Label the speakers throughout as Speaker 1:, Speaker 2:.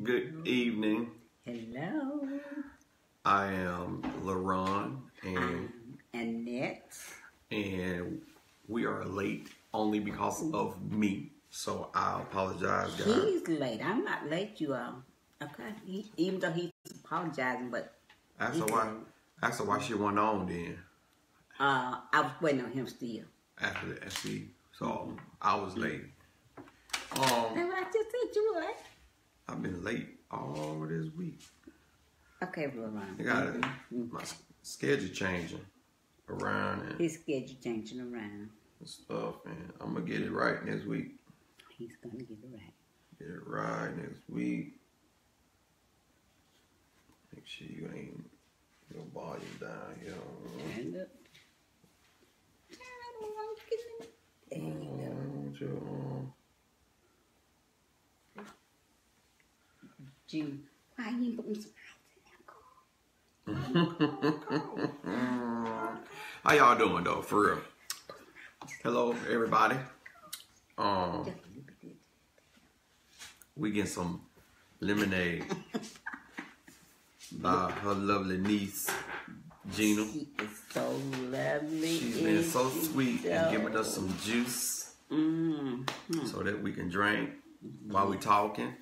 Speaker 1: Good evening.
Speaker 2: Hello.
Speaker 1: I am LaRon and
Speaker 2: Annette.
Speaker 1: And we are late only because of me. So I apologize, guys.
Speaker 2: He's late. I'm not late, you all. Okay. Even though he's apologizing, but
Speaker 1: Ask her why she went on then.
Speaker 2: I was waiting on him still.
Speaker 1: After the SC. So I was late.
Speaker 2: That's what I just said you were.
Speaker 1: I've been late all this week.
Speaker 2: Okay, LaRon.
Speaker 1: I got my schedule changing around and
Speaker 2: His schedule changing around.
Speaker 1: stuff, and I'm gonna get it right next week.
Speaker 2: He's gonna get it right.
Speaker 1: Get it right next week. Make sure you ain't your volume down here.
Speaker 2: And up. There you go. Jim, why you putting some ice in that?
Speaker 1: How y'all doing though, for real? Hello, everybody. We get some lemonade by her lovely niece, Gina.
Speaker 2: She is so lovely.
Speaker 1: She's been so sweet and giving us some juice so that we can drink while we talking.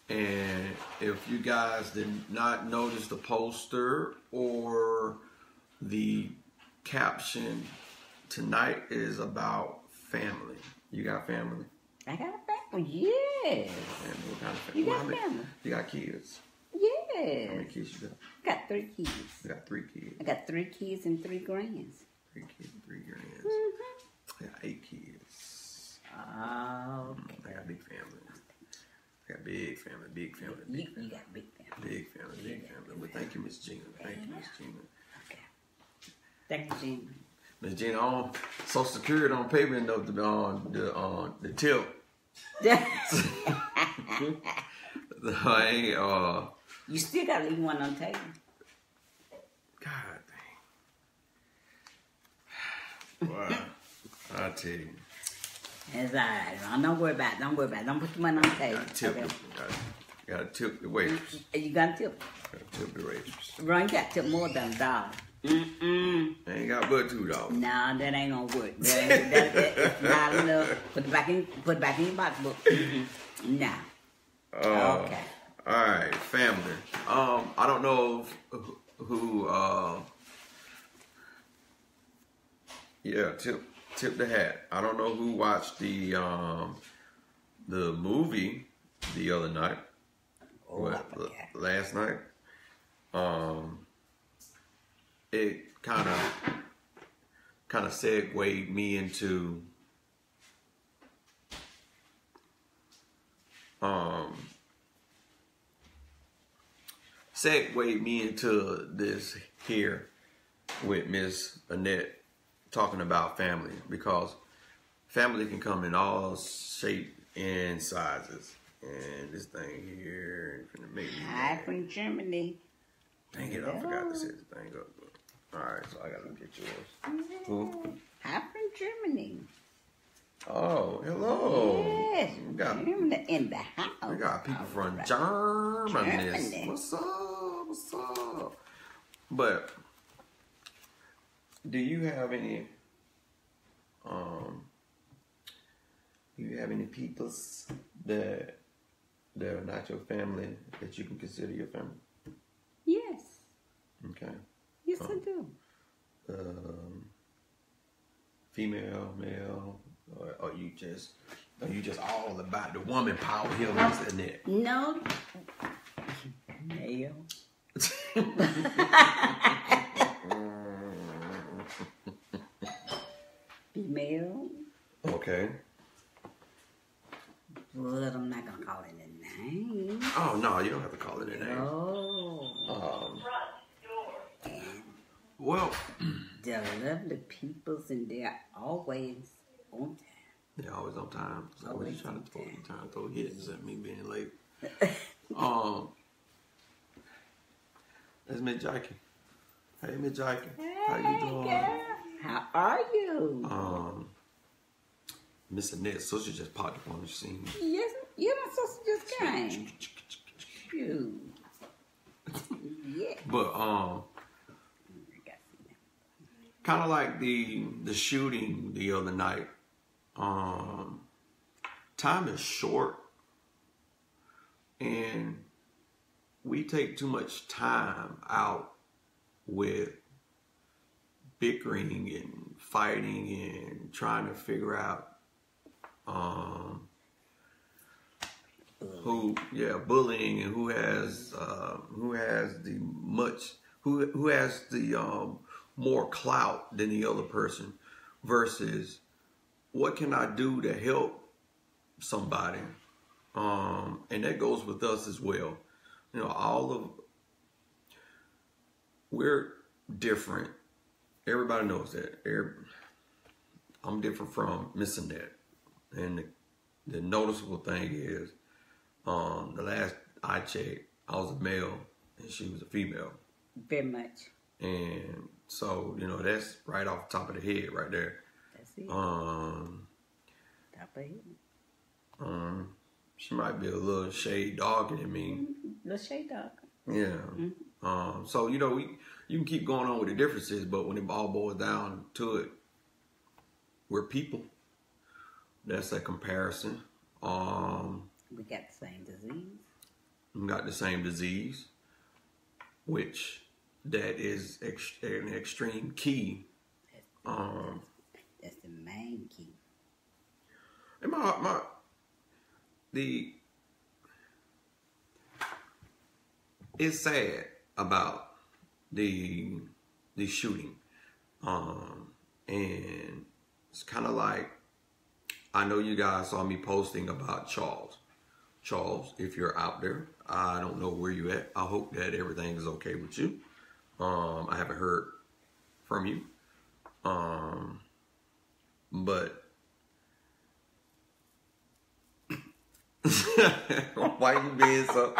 Speaker 1: And if you guys did not notice the poster or the caption, tonight is about family. You got family?
Speaker 2: I got a family, yes.
Speaker 1: Family, what kind of family?
Speaker 2: You got family?
Speaker 1: You got kids?
Speaker 2: Yes.
Speaker 1: How many kids you got?
Speaker 2: I got 3 kids.
Speaker 1: You got 3 kids.
Speaker 2: I got 3 kids and 3 grands.
Speaker 1: 3 kids, 3 grands. I got 8 kids.
Speaker 2: Oh, okay.
Speaker 1: I got big family. I got big family, big family, big family.
Speaker 2: You got big family.
Speaker 1: Big family, big family. Well, thank you, Miss Gina. Thank you, Miss Gina.
Speaker 2: Okay. Thank you, Gina.
Speaker 1: Miss Gina, on Social Security on payment of the tip.
Speaker 2: You still got to leave one on the table.
Speaker 1: God dang. Wow. I tell you.
Speaker 2: It's all right. Don't worry about it. Don't worry about it. Don't put the money on the table.
Speaker 1: Gotta tip the waitress.
Speaker 2: You got to tip.
Speaker 1: Gotta tip the waitress.
Speaker 2: Ron, you got to tip more than $1.
Speaker 1: I ain't got but $2.
Speaker 2: Nah, that ain't gonna work. That's not enough. Put it back in your box book. Nah. Okay.
Speaker 1: All right, family. I don't know who. Yeah, tip the hat. I don't know who watched the movie the other night. Last night. It kind of segued me into this here with Miss Annette talking about family, because family can come in all shapes and sizes. And this thing here is gonna make me
Speaker 2: Hi from Germany.
Speaker 1: Dang it, I forgot to set the thing up. Alright, so I gotta look at yours. Who?
Speaker 2: Hi from Germany.
Speaker 1: Oh, hello.
Speaker 2: Yes,
Speaker 1: we got
Speaker 2: Germany in the house.
Speaker 1: We got people from
Speaker 2: Right.
Speaker 1: Germany. What's up? What's up? But do you have any peoples that are not your family that you can consider your family?
Speaker 2: Yes.
Speaker 1: Okay.
Speaker 2: Yes, I do.
Speaker 1: Female, male, or are you just all about the woman power here and that?
Speaker 2: No. Male. Female.
Speaker 1: Okay.
Speaker 2: But I'm not gonna call it a name.
Speaker 1: Oh no, you don't have to call it a name.
Speaker 2: Oh.
Speaker 1: Well,
Speaker 2: they're lovely peoples and they're always on time.
Speaker 1: they're always on time. So what you trying to throw? You trying to throw hits at me being late? That's Miss Jackie. Hey, Miss Jackie. How you doing?
Speaker 2: Girl. How are you?
Speaker 1: Miss Annette's sister just popped up on the scene.
Speaker 2: Yes, you my sister just came. Shoot. Yeah.
Speaker 1: But kind of like the shooting the other night. Time is short, and we take too much time out with bickering and fighting and trying to figure out bullying and who has the more clout than the other person versus what can I do to help somebody. And that goes with us as well. You know, we're different. Everybody knows that. I'm different from missing that. And the noticeable thing is, the last I checked, I was a male and she was a female.
Speaker 2: Very much.
Speaker 1: And so, you know, that's right off the top of the head right there.
Speaker 2: That's it. Top of the head.
Speaker 1: She might be a little shade darker than me.
Speaker 2: Little shade darker.
Speaker 1: Yeah. Mm-hmm. So, you know, you can keep going on with the differences, but when it all boils down to it, we're people. That's a comparison.
Speaker 2: We got the same disease.
Speaker 1: We got the same disease, which that is an extreme key.
Speaker 2: That's the main key.
Speaker 1: And it's sad about the shooting, and it's kind of like, I know you guys saw me posting about Charles. Charles, if you're out there, I don't know where you at. I hope that everything is okay with you. I haven't heard from you, but why you being so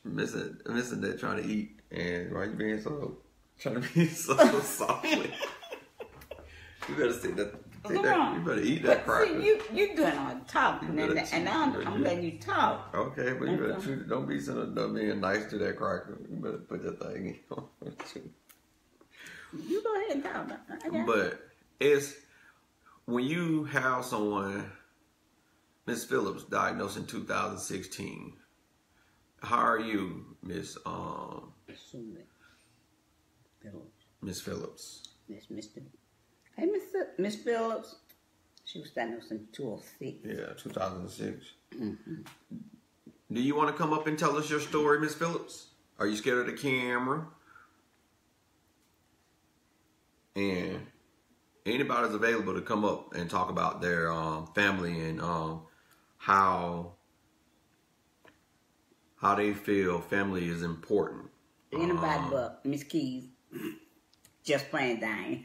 Speaker 1: missing that trying to eat, and why you being so trying to be so softly? You better say that. You better eat that cracker.
Speaker 2: See, you doing all the talking, and I'm letting you talk.
Speaker 1: Okay, but you better treat it. Don't be being nice to that cracker. You better put that thing in.
Speaker 2: You go ahead and talk.
Speaker 1: But it's when you have someone, Miss Phillips, diagnosed in 2016. How are you, Miss Miss Phillips?
Speaker 2: Miss Mr. Hey, Miss Phillips. She was diagnosed in 2006.
Speaker 1: Yeah, 2006. Mm-hmm. Do you want to come up and tell us your story, Miss Phillips? Are you scared of the camera? And anybody's available to come up and talk about their family and how they feel family is important.
Speaker 2: Anybody but Miss Keys. Just playing dying.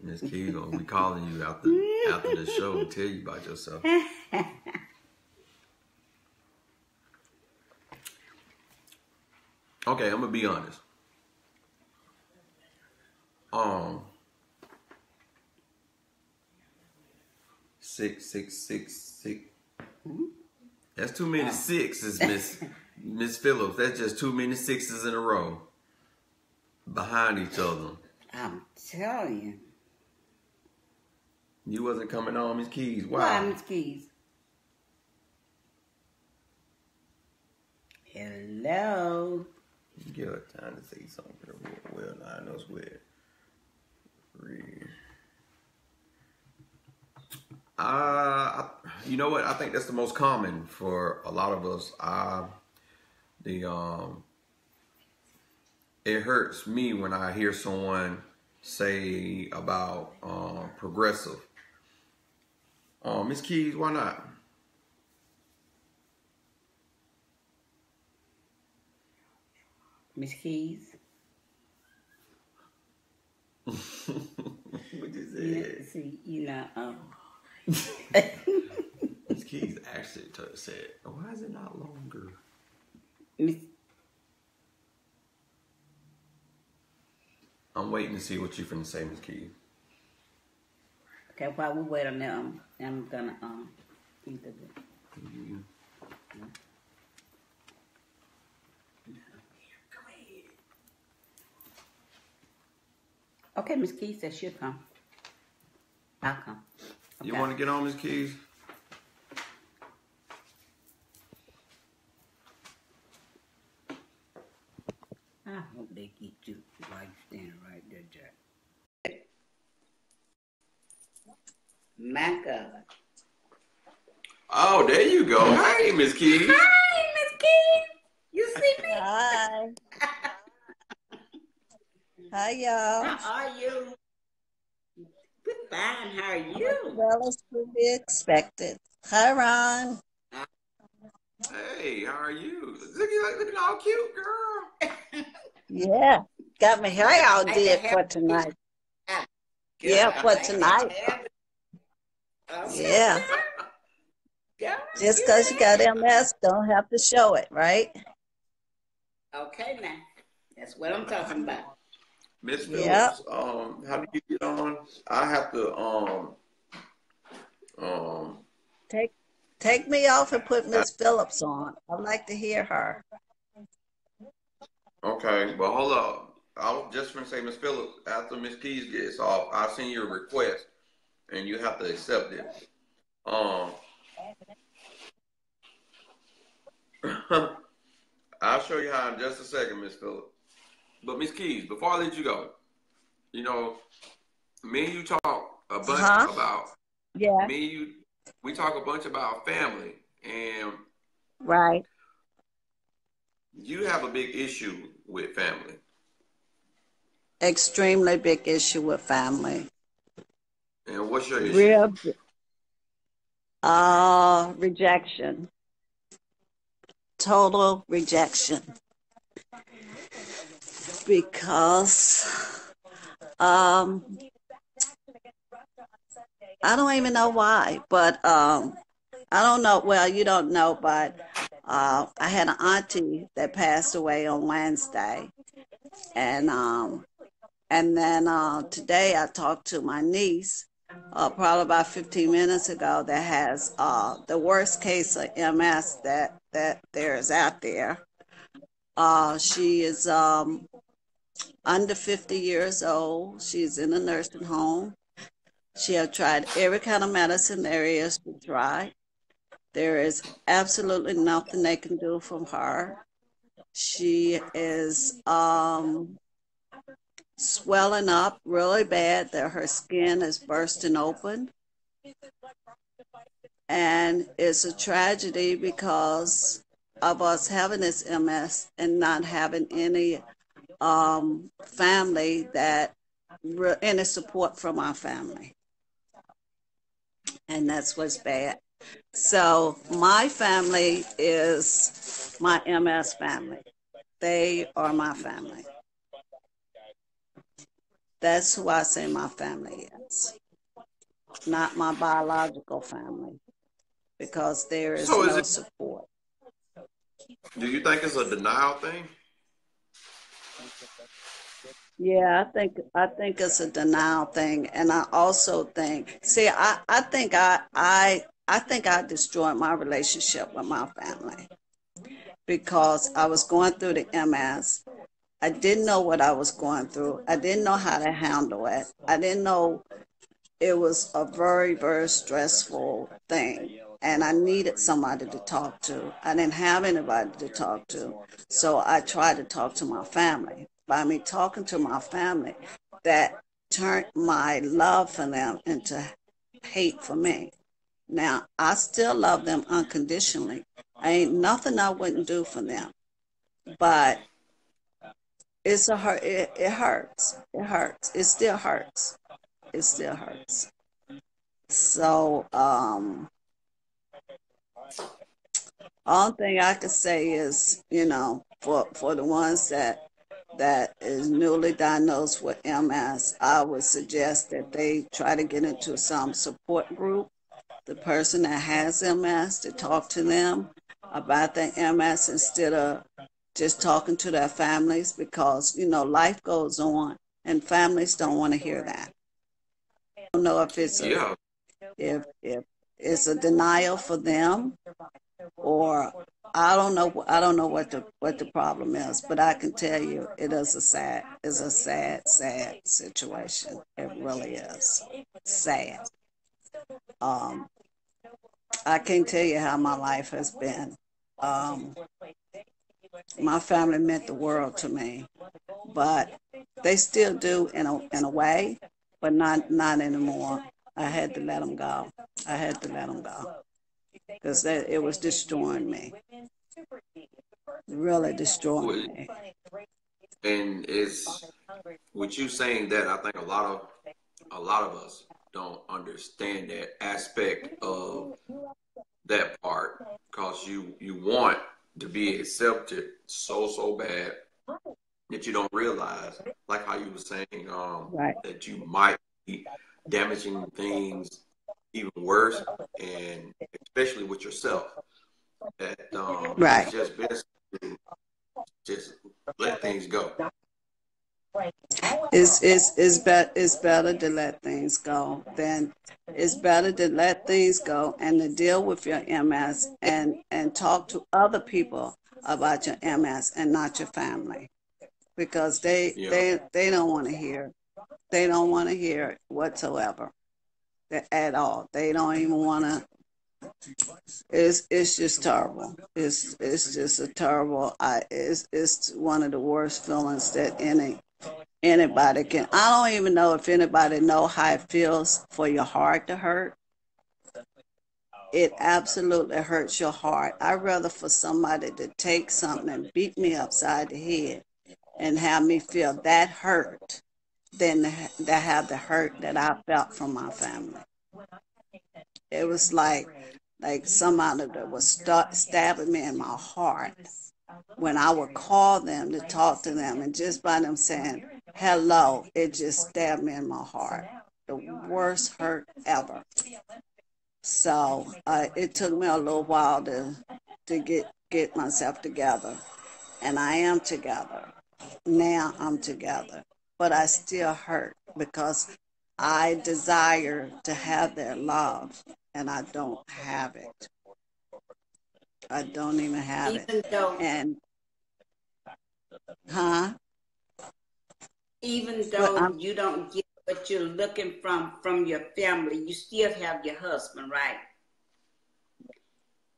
Speaker 1: Miss Keys gonna be calling you after the show and tell you about yourself. Okay, I'm gonna be honest. 666. That's too many sixes, Miss Phillips. That's just too many sixes in a row behind each other.
Speaker 2: I'm telling you.
Speaker 1: You wasn't coming on, Miss Keys. Wow.
Speaker 2: Why, Miss Keys? Hello.
Speaker 1: Give her time to say something. Well, I know it's weird. You know what? I think that's the most common for a lot of us. It hurts me when I hear someone say about progressive. Miss Keys, why not?
Speaker 2: Miss Keys.
Speaker 1: What you said?
Speaker 2: See,
Speaker 1: Miss Keys actually said, "Why is it not longer?" I'm waiting to see what you're finna say, Miss Keys.
Speaker 2: Okay, while we wait on them, I'm gonna eat the. Okay, Miss Keys said she'll come. I'll come. Okay.
Speaker 1: You want to get on, Miss Keys?
Speaker 2: I hope they get you while you standing right there, Jack. My God.
Speaker 1: Oh, there you go. Hey, Miss Keys.
Speaker 2: Hi, Miss Keys. You see me?
Speaker 3: Hi. Hi, y'all.
Speaker 2: How are you? We're fine. How are you?
Speaker 3: Well, as to be expected. Hi, Ron.
Speaker 1: Hey, how are you? Looking all cute, girl.
Speaker 3: Yeah. Got my hair all did for tonight. Yeah, for tonight. Yeah. Just because you got MS, don't have to show it, right?
Speaker 2: Okay, now. That's what I'm talking about.
Speaker 1: Miss Phillips, how do you get on? I have to
Speaker 3: Take me off and put Miss Phillips on. I'd like to hear her.
Speaker 1: okay, but hold up. I was just gonna say, Miss Phillips, after Miss Keys gets off, I'll send you a request and you have to accept it. I'll show you how in just a second, Miss Phillips. But Miss Keys, before I let you go, you know, me and you talk a bunch about me and you. We talk a bunch about family, and
Speaker 3: Right.
Speaker 1: you have a big issue with family.
Speaker 3: Extremely big issue with family.
Speaker 1: And what's your issue?
Speaker 3: Real rejection. Total rejection. Because I don't even know why, but I don't know. Well, you don't know, but I had an auntie that passed away on Wednesday, and then today I talked to my niece, probably about 15 minutes ago, that has the worst case of MS that there is out there. She is under 50 years old. She's in a nursing home. She has tried every kind of medicine there is to try. There is absolutely nothing they can do from her. She is swelling up really bad that her skin is bursting open. And it's a tragedy because of us having this MS and not having any family any support from our family. And that's what's bad. So my family is my MS family. They are my family. That's who I say my family is. Not my biological family, because there is no support.
Speaker 1: Do you think it's a denial thing?
Speaker 3: Yeah, I think it's a denial thing, and I also think, I think I destroyed my relationship with my family because I was going through the MS. I didn't know what I was going through. I didn't know how to handle it. I didn't know it was a very, very stressful thing. And I needed somebody to talk to. I didn't have anybody to talk to. So I tried to talk to my family. By me talking to my family, that turned my love for them into hate for me. Now, I still love them unconditionally. Ain't nothing I wouldn't do for them. But it's a hurt. It hurts. It hurts. It still hurts. It still hurts. So, all thing I could say is, for the ones that is newly diagnosed with MS, I would suggest that they try to get into some support group. The person that has MS, to talk to them about their MS instead of just talking to their families, because life goes on and families don't want to hear that. I don't know if it's if it's a denial for them, or I don't know. I don't know what the problem is, but I can tell you, it's a sad situation. It really is sad. Um, I can't tell you how my life has been. Um, my family meant the world to me, but they still do in a way, but not anymore. I had to let them go. I had to let them go because it was destroying me, really destroying me.
Speaker 1: And it's with you saying that, I think a lot of us don't understand that aspect of that part because you want to be accepted so bad that you don't realize, like how you were saying,
Speaker 3: Right.
Speaker 1: that you might be damaging things even worse, and especially with yourself. That
Speaker 3: Right.
Speaker 1: it's just best to just let things go.
Speaker 3: It's better to let things go than it's better to let things go and to deal with your MS and talk to other people about your MS and not your family because
Speaker 1: Yeah.
Speaker 3: they don't want to hear. They don't want to hear it whatsoever at all. They don't even want to. It's just terrible. It's just a terrible. It's one of the worst feelings that anybody can. I don't even know if anybody know how it feels for your heart to hurt. It absolutely hurts your heart. I'd rather for somebody to take something and beat me upside the head and have me feel that hurt than to have the hurt that I felt from my family. It was like somebody that was stabbing me in my heart when I would call them to talk to them, and just by them saying hello, it just stabbed me in my heart. The worst hurt ever. So it took me a little while to get myself together, and I am together. Now I'm together, but I still hurt because I desire to have their love, and I don't have it. I don't even have it.
Speaker 2: Even though,
Speaker 3: And huh?
Speaker 2: even
Speaker 3: But
Speaker 2: though you don't get what you're looking from your family, you still have your husband, right?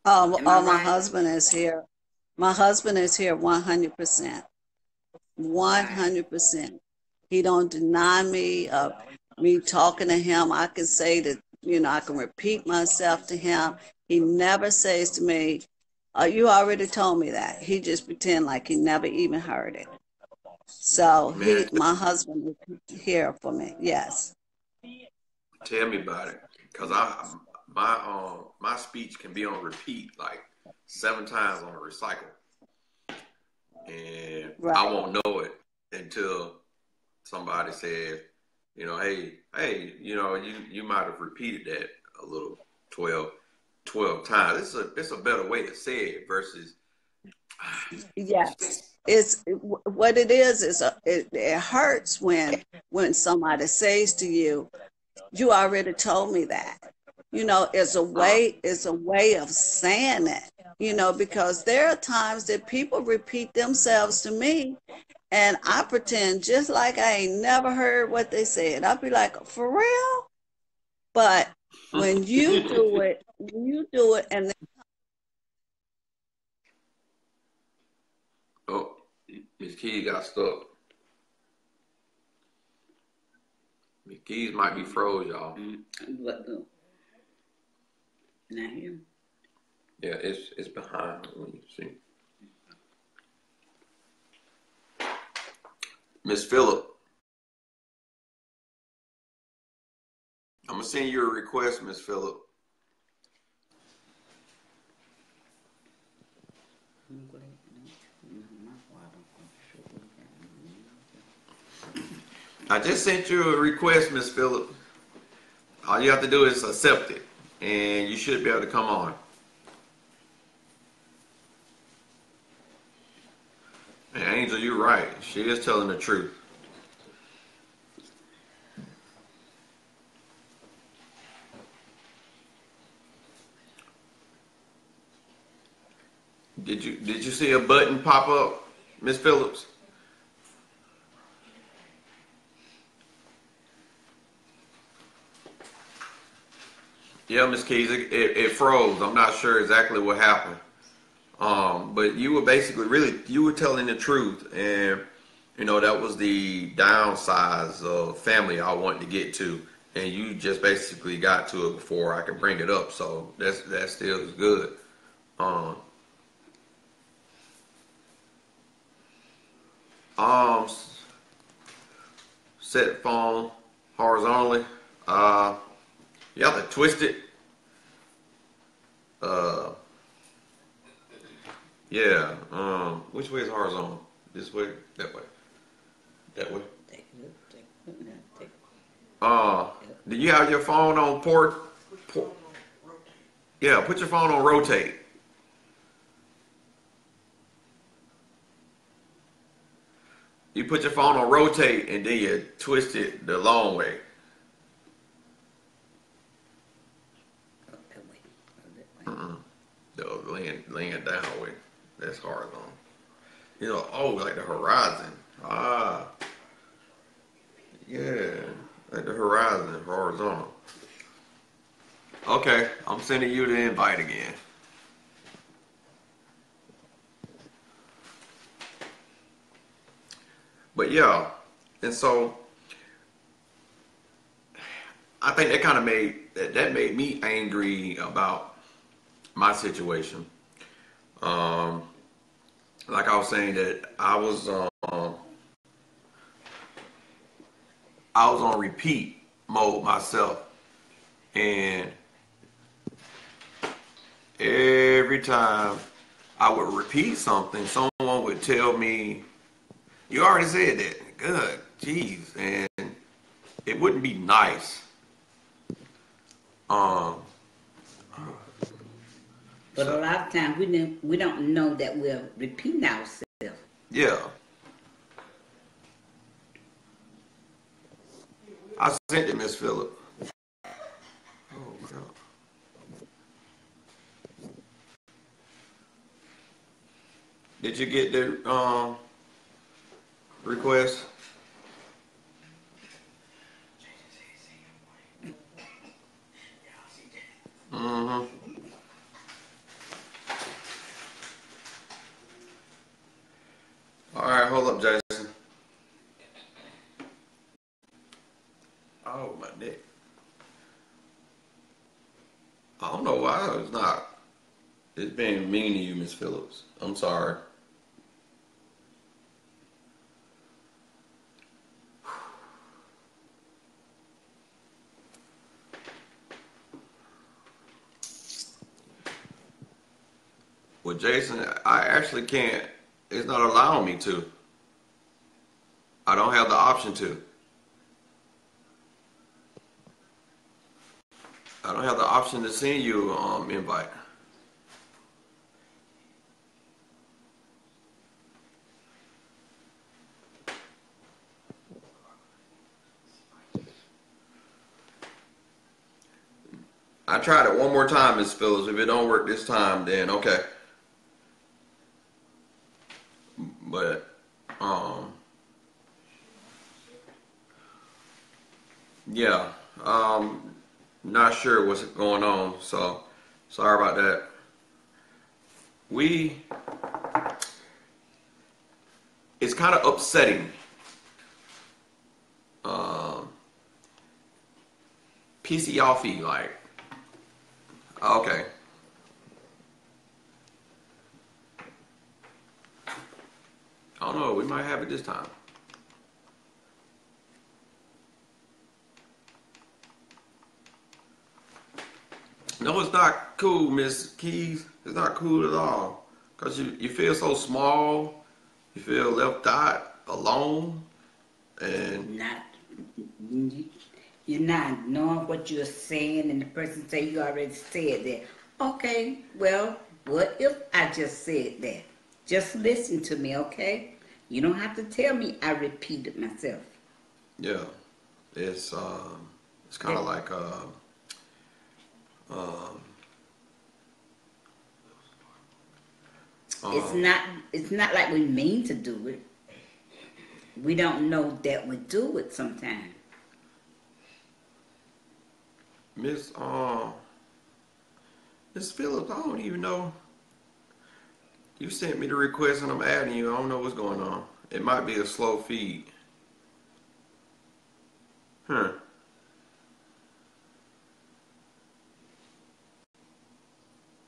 Speaker 3: oh,
Speaker 2: Am I
Speaker 3: oh, my
Speaker 2: right?
Speaker 3: husband is here. My husband is here 100%.
Speaker 2: Right.
Speaker 3: 100%. He don't deny me of me talking to him. I can say that, I can repeat myself to him. He never says to me, you already told me that. He just pretend like he never even heard it. So
Speaker 1: Man,
Speaker 3: my husband is here for me. Yes.
Speaker 1: tell me about it, cause my speech can be on repeat like 7 times on a recycle, and I
Speaker 3: Right.
Speaker 1: won't know it until somebody says, hey, you might have repeated that a little 12 times. It's a better way to say it versus
Speaker 3: Yes. It's what it is it hurts when somebody says to you, you already told me that. It's a way of saying it, because there are times that people repeat themselves to me and I pretend just like I ain't never heard what they said. I'll be like, for real? But when you do it and
Speaker 1: oh, Miss Keys got stuck. Miss Keys might be froze, y'all.
Speaker 2: What the? Not here.
Speaker 1: Yeah, it's behind when you see. Miss Phillip, I'm gonna send you a request, Miss Phillip. I just sent you a request, Miss Phillip. All you have to do is accept it, and you should be able to come on. And Angel, you're right. She is telling the truth. Did you see a button pop up, Miss Phillips? Yeah, Miss Keys, it froze. I'm not sure exactly what happened. But you were basically you were telling the truth, and you know that was the downsides of family I wanted to get to, and you just basically got to it before I could bring it up. So that still is good. Um, um, Set phone horizontally. You have to twist it. Yeah. Which way is horizontal? This way? That way? That way? Do you have your phone on port? Yeah, put your phone on rotate. You put your phone on rotate and then you twist it the long way. The laying down way. That's horizontal. You know, oh, like the horizon. Ah. Yeah, like the horizon, horizontal. Okay, I'm sending you the invite again. But yeah, and so I think that kind of made me angry about my situation. Like I was saying that I was on repeat mode myself, and every time I would repeat something, someone would tell me, "You already said that." Good, jeez, and it wouldn't be nice.
Speaker 2: But a lot of times we don't know that we're repeating ourselves.
Speaker 1: Yeah. I sent it, Miss Phillip. Oh my God. Did you get the request? Mm-hmm. All right, hold up, Jason. Oh, my neck. I don't know why it's not. It's being mean to you, Miss Phillips. I'm sorry. Well, Jason, I actually can't. It's not allowing me to. I don't have the option to. I don't have the option to send you invite. I tried it one more time, Miss Phillips. If it don't work this time, then okay. But yeah, not sure what's going on. So sorry about that. It's kind of upsetting. PC offy, like, okay. I don't know. We might have it this time. No, it's not cool, Miss Keys. It's not cool at all. Because you feel so small. You feel left out, alone. And
Speaker 2: You're not knowing what you're saying, and the person say you already said that. Okay, well, what if I just said that? Just listen to me, okay? You don't have to tell me I repeated myself.
Speaker 1: yeah, it's kind of like
Speaker 2: It's not like we mean to do it. We don't know that we do it sometimes.
Speaker 1: Miss Phillips, I don't even know. You sent me the request and I'm adding you. I don't know what's going on. It might be a slow feed. Huh.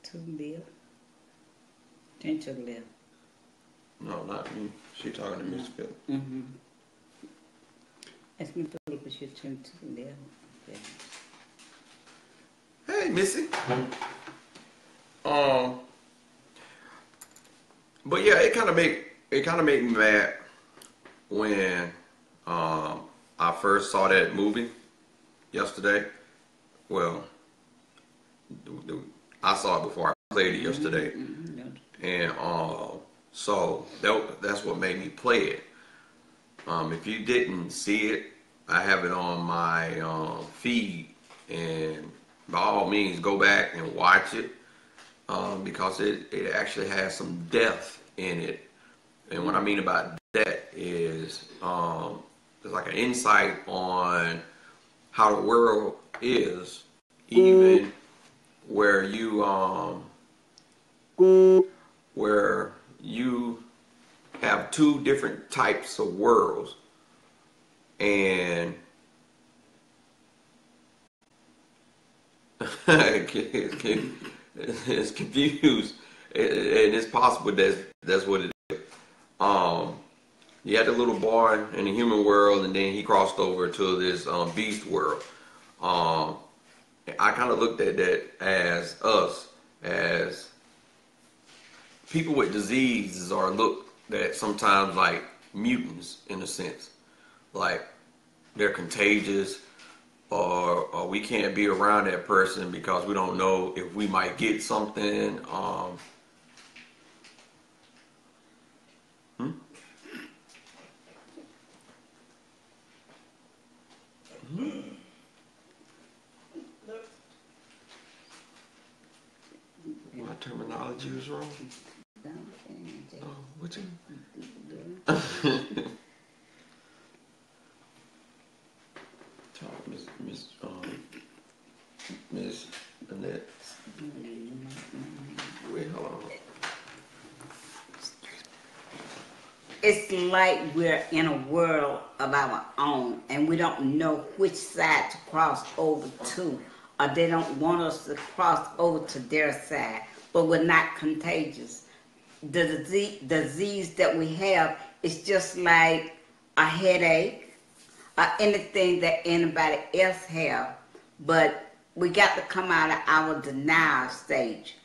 Speaker 2: To live. Turn to the left.
Speaker 1: No, not me. She talking to Miss Phillips.
Speaker 2: Mm-hmm. Ask me Phillips, but you turn to the left. Okay.
Speaker 1: Hey, Missy. But yeah, it kind of made me mad when I first saw that movie yesterday. Well, I saw it before I played it yesterday, and so that's what made me play it. If you didn't see it, I have it on my feed, and by all means, go back and watch it. Because it actually has some depth in it. And what I mean about that is there's like an insight on how the world is, even where you have two different types of worlds, and it's confused, and it's possible that's what it is. You had the little boy in the human world, and then he crossed over to this beast world. I kind of looked at that as us, as people with diseases are looked at sometimes like mutants in a sense, like they're contagious. Or we can't be around that person because we don't know if we might get something. My terminology was wrong. Oh, what you? Miss Annette. Wait, hold on.
Speaker 2: It's like we're in a world of our own, and we don't know which side to cross over to, or they don't want us to cross over to their side, but we're not contagious. The disease that we have is just like a headache or anything that anybody else have, but we got to come out of our denial stage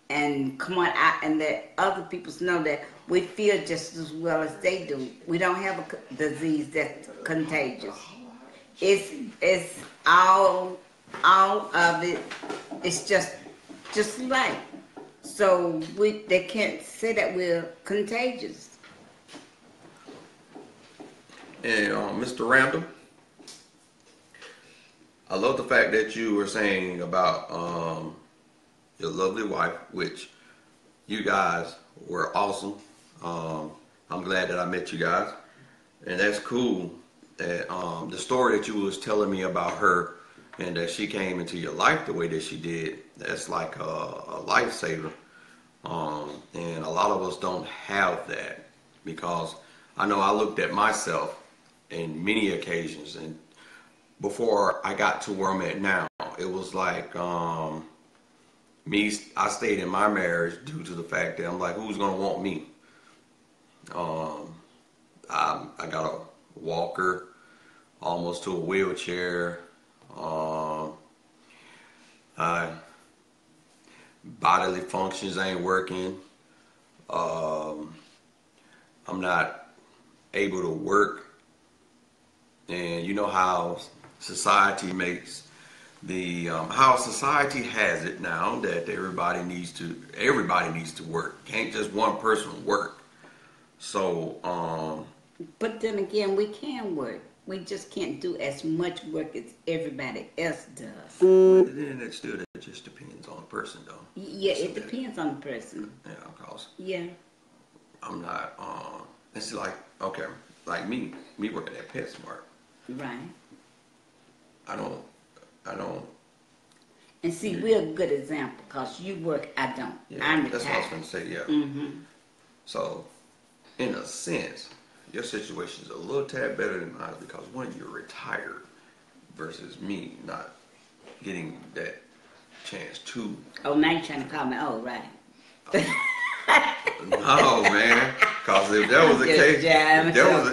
Speaker 2: and come on out and let other people know that we feel just as well as they do. We don't have a disease that's contagious. It's all of it. It's just like. So they can't say that we're contagious.
Speaker 1: And Mr. Randall, I love the fact that you were saying about your lovely wife, which you guys were awesome. I'm glad that I met you guys, and that's cool. That the story that you was telling me about her, and that she came into your life the way that she did, that's like a lifesaver. And a lot of us don't have that, because I know I looked at myself in many occasions, and before I got to where I'm at now, it was like I stayed in my marriage due to the fact that I'm like, who's gonna want me? I got a walker, almost to a wheelchair. Bodily functions ain't working. I'm not able to work, and you know how society makes how society has it now that everybody needs to work. Can't just one person work. So
Speaker 2: but then again, we can work. We just can't do as much work as everybody else does.
Speaker 1: But then that just depends on the person, though.
Speaker 2: Yeah, it depends on the person.
Speaker 1: Yeah, cause
Speaker 2: yeah,
Speaker 1: I'm not. It's like okay, like me working at PetSmart.
Speaker 2: right.
Speaker 1: I don't.
Speaker 2: And see, we're a good example because you work, I don't.
Speaker 1: Yeah,
Speaker 2: I'm retired.
Speaker 1: that's what I was going to say. Yeah.
Speaker 2: Mm-hmm.
Speaker 1: So, in a sense, your situation is a little tad better than mine because one, you're retired versus me not getting that chance to.
Speaker 2: Oh, now you're trying to call me old, right?
Speaker 1: No, man. Because if that was the case, if that was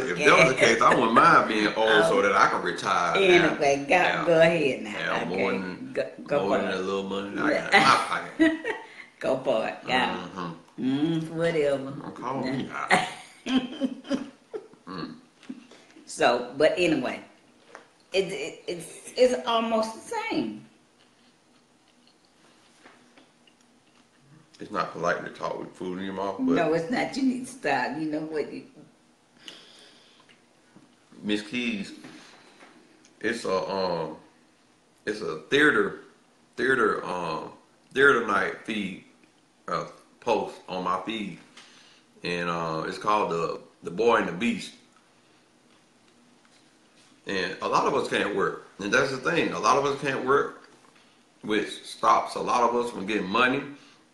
Speaker 1: the case, I wouldn't mind being old so that I can retire.
Speaker 2: Anyway, go ahead now.
Speaker 1: Yeah,
Speaker 2: okay.
Speaker 1: more than
Speaker 2: go
Speaker 1: more than a little money I got in my pocket.
Speaker 2: Go for it. Yeah. Whatever.
Speaker 1: Call me out.
Speaker 2: So, but anyway, it's almost the same.
Speaker 1: It's not polite to talk with food in your mouth, but
Speaker 2: no, it's not. You need to stop. You know what?
Speaker 1: Miss Keys, it's a theater night feed post on my feed, and it's called the Boy and the Beast. And a lot of us can't work, and that's the thing. A lot of us can't work, which stops a lot of us from getting money.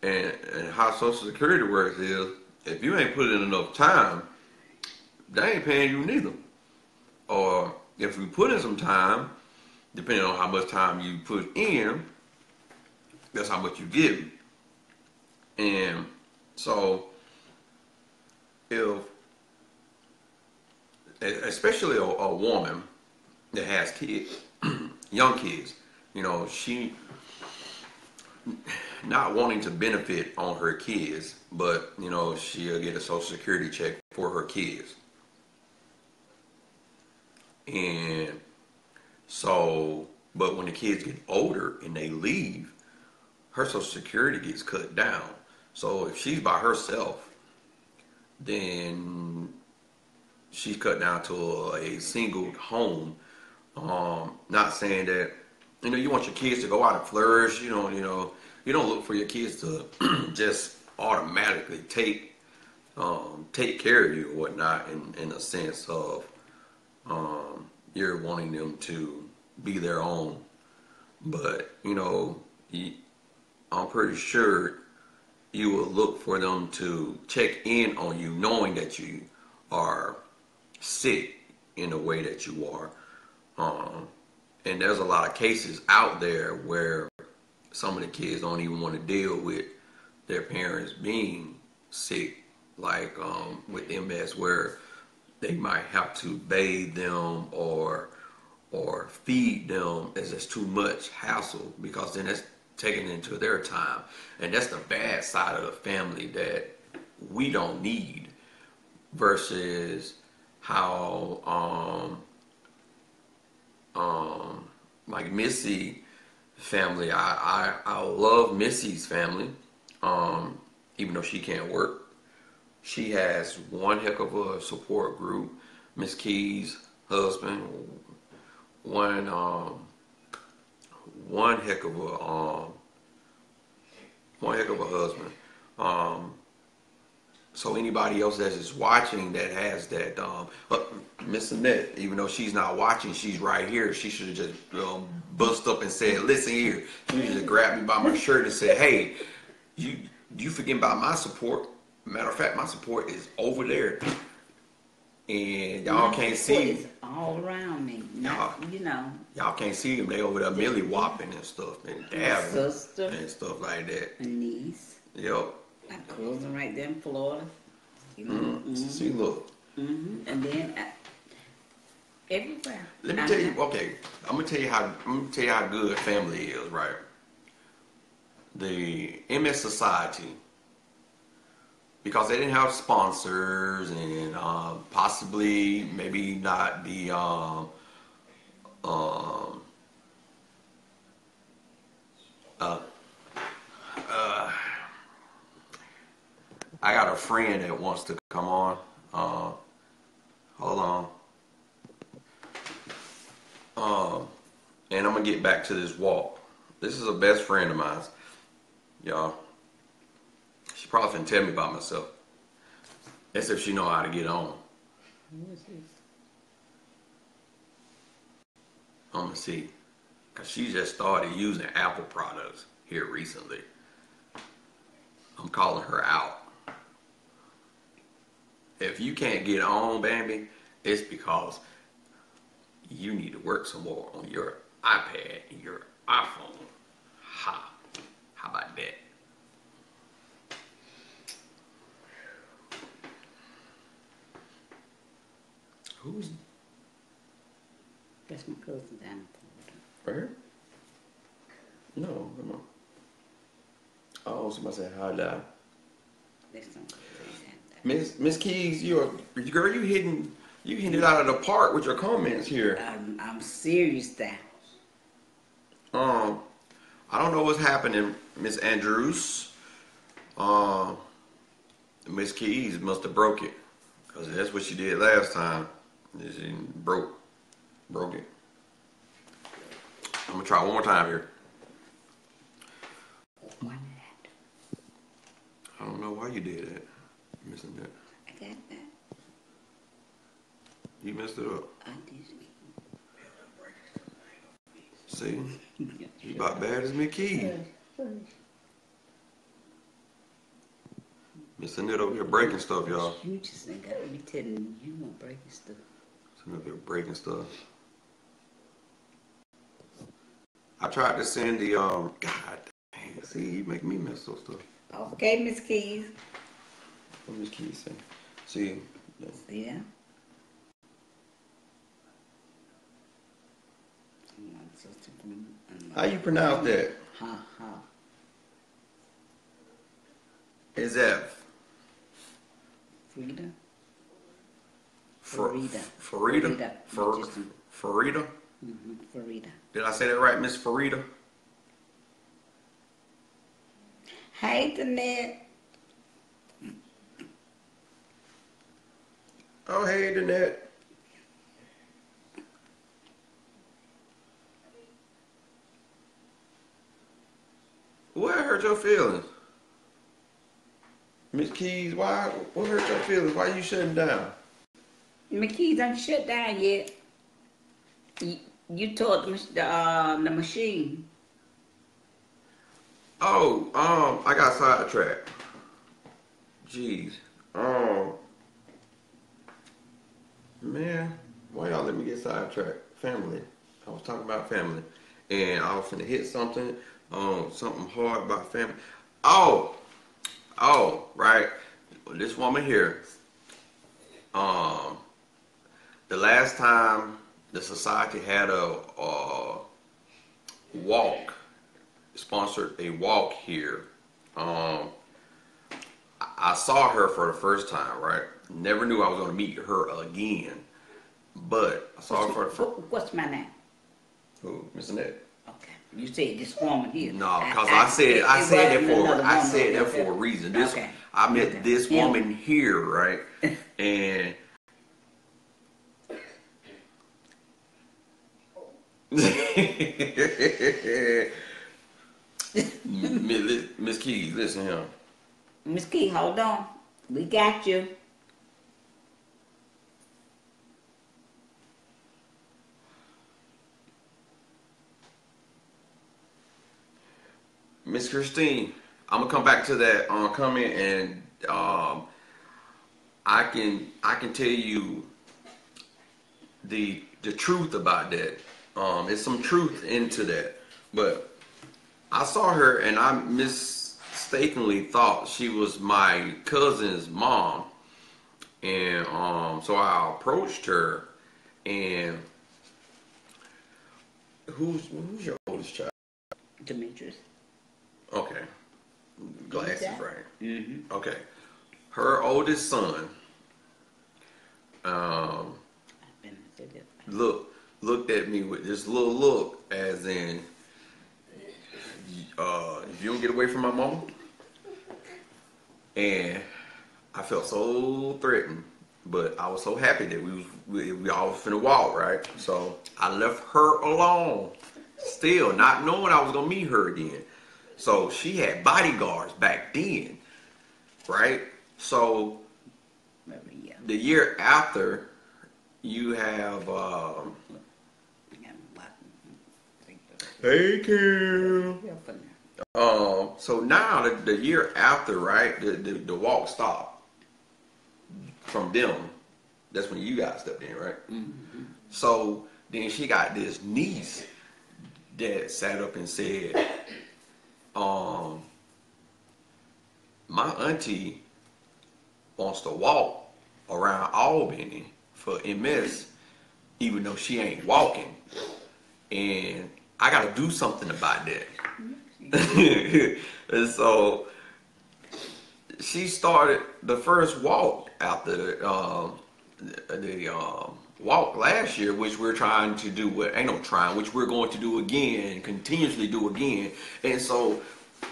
Speaker 1: And how Social Security works is, if you ain't put in enough time, they ain't paying you neither. Or if you put in some time, depending on how much time you put in, that's how much you give. And so, if, especially a woman that has kids, young kids, you know, she not wanting to benefit on her kids, but you know, she'll get a Social Security check for her kids. And so, but when the kids get older and they leave, her Social Security gets cut down. So if she's by herself, then she's cut down to a single home. Not saying that, you know, you want your kids to go out and flourish, you don't look for your kids to just automatically take care of you or whatnot in a sense of you're wanting them to be their own. But, you know, I'm pretty sure you will look for them to check in on you knowing that you are sick in the way that you are. And there's a lot of cases out there where some of the kids don't even want to deal with their parents being sick, like with MS, where they might have to bathe them or feed them as it's too much hassle, because then that's taken into their time. And that's the bad side of the family that we don't need, versus how like Missy family, I love Missy's family, even though she can't work. She has one heck of a support group. Miss Key's husband, one heck of a husband. So anybody else that's just watching that has that, Miss Annette, even though she's not watching, she's right here. She should have just bust up and said, "Listen here." She should have grabbed me by my shirt and said, "Hey, you forgetting about my support? Matter of fact, my support is over there, and y'all can't see."
Speaker 2: It's all around me.
Speaker 1: Y'all can't see them. They over there milly whopping and stuff and dabbing and stuff like that.
Speaker 2: My niece.
Speaker 1: Yep.
Speaker 2: My cousin right there in Florida.
Speaker 1: See, look.
Speaker 2: And then everywhere.
Speaker 1: Let me tell you. Okay, I'm gonna tell you how good family is, right? The MS Society, because they didn't have sponsors and possibly maybe not the I got a friend that wants to come on. Hold on. And I'm gonna get back to this walk. This is a best friend of mine, y'all. She probably finna tell me about myself. That's if she know how to get on.
Speaker 2: Who is this?
Speaker 1: I'm gonna see. Cause she just started using Apple products here recently. I'm calling her out. If you can't get on, baby, it's because you need to work some more on your iPad and your iPhone. How about that? Who's?
Speaker 2: That's my cousin down
Speaker 1: Right here? No, come on. Oh, somebody said hi there.
Speaker 2: there. That's something.
Speaker 1: Miss Keys, girl, you hitting it out of the park with your comments here.
Speaker 2: I'm serious now.
Speaker 1: I don't know what's happening, Miss Andrews. Miss Keys must have broke it, cause that's what she did last time. She broke it. I'm gonna try one more time here. I don't know why you did that. Missing that.
Speaker 2: I got that.
Speaker 1: You messed it up.
Speaker 2: I did.
Speaker 1: See? You about bad as Miss Keys. Missing it over here breaking stuff, y'all.
Speaker 2: You just ain't got to be telling me you want breaking stuff.
Speaker 1: Sitting up here breaking stuff. I tried to send the God dang, see, you make me mess up stuff.
Speaker 2: Okay, Miss Keys.
Speaker 1: What Miss Keys say? See,
Speaker 2: Yeah.
Speaker 1: how you pronounce that?
Speaker 2: Ha.
Speaker 1: Is that
Speaker 2: Frida?
Speaker 1: Farida?
Speaker 2: Farida.
Speaker 1: Farida?
Speaker 2: Farida.
Speaker 1: Did I say that right, Miss Farida?
Speaker 2: Hey, Danette.
Speaker 1: Oh, hey, Danette. What hurt your feelings? Miss Keys, what hurt your feelings? Why you shutting down?
Speaker 2: Miss Keys don't shut down yet. You taught the machine.
Speaker 1: Oh, I got sidetracked. Jeez. Man, why y'all let me get sidetracked? Family. I was talking about family. And I was finna hit something hard about family. Oh, right. This woman here. The last time the society had a walk, sponsored a walk here. I saw her for the first time, right? Never knew I was going to meet her again. But I saw her for the first.
Speaker 2: What's my name?
Speaker 1: Who? Miss Annette.
Speaker 2: Okay. You said this woman here.
Speaker 1: No, because I said that for a reason. I met this woman here, right? And Miss Keys, listen here.
Speaker 2: Miss Keys, hold on. We got you.
Speaker 1: Miss Christine, I'm gonna come back to that comment, and I can tell you the truth about that. There's some truth into that, but I saw her and I mistakenly thought she was my cousin's mom, and so I approached her. And who's your oldest child?
Speaker 2: Demetrius.
Speaker 1: Okay, glasses, right?
Speaker 2: Mm-hmm.
Speaker 1: Okay, her oldest son looked at me with this little look, as in, if you don't get away from my mama. And I felt so threatened, but I was so happy that we all was finna walk, right? So I left her alone. Still not knowing I was gonna meet her again. So she had bodyguards back then, right? So the year after, you have hey Kim. So now the year after, right? The walk stopped from them. That's when you guys stepped in, right? Mm-hmm. So then she got this niece that sat up and said, my auntie wants to walk around Albany for MS, even though she ain't walking. And I got to do something about that. And so she started the first walk after the walk last year, which we're trying to do. Which we're going to do again, continuously do again. And so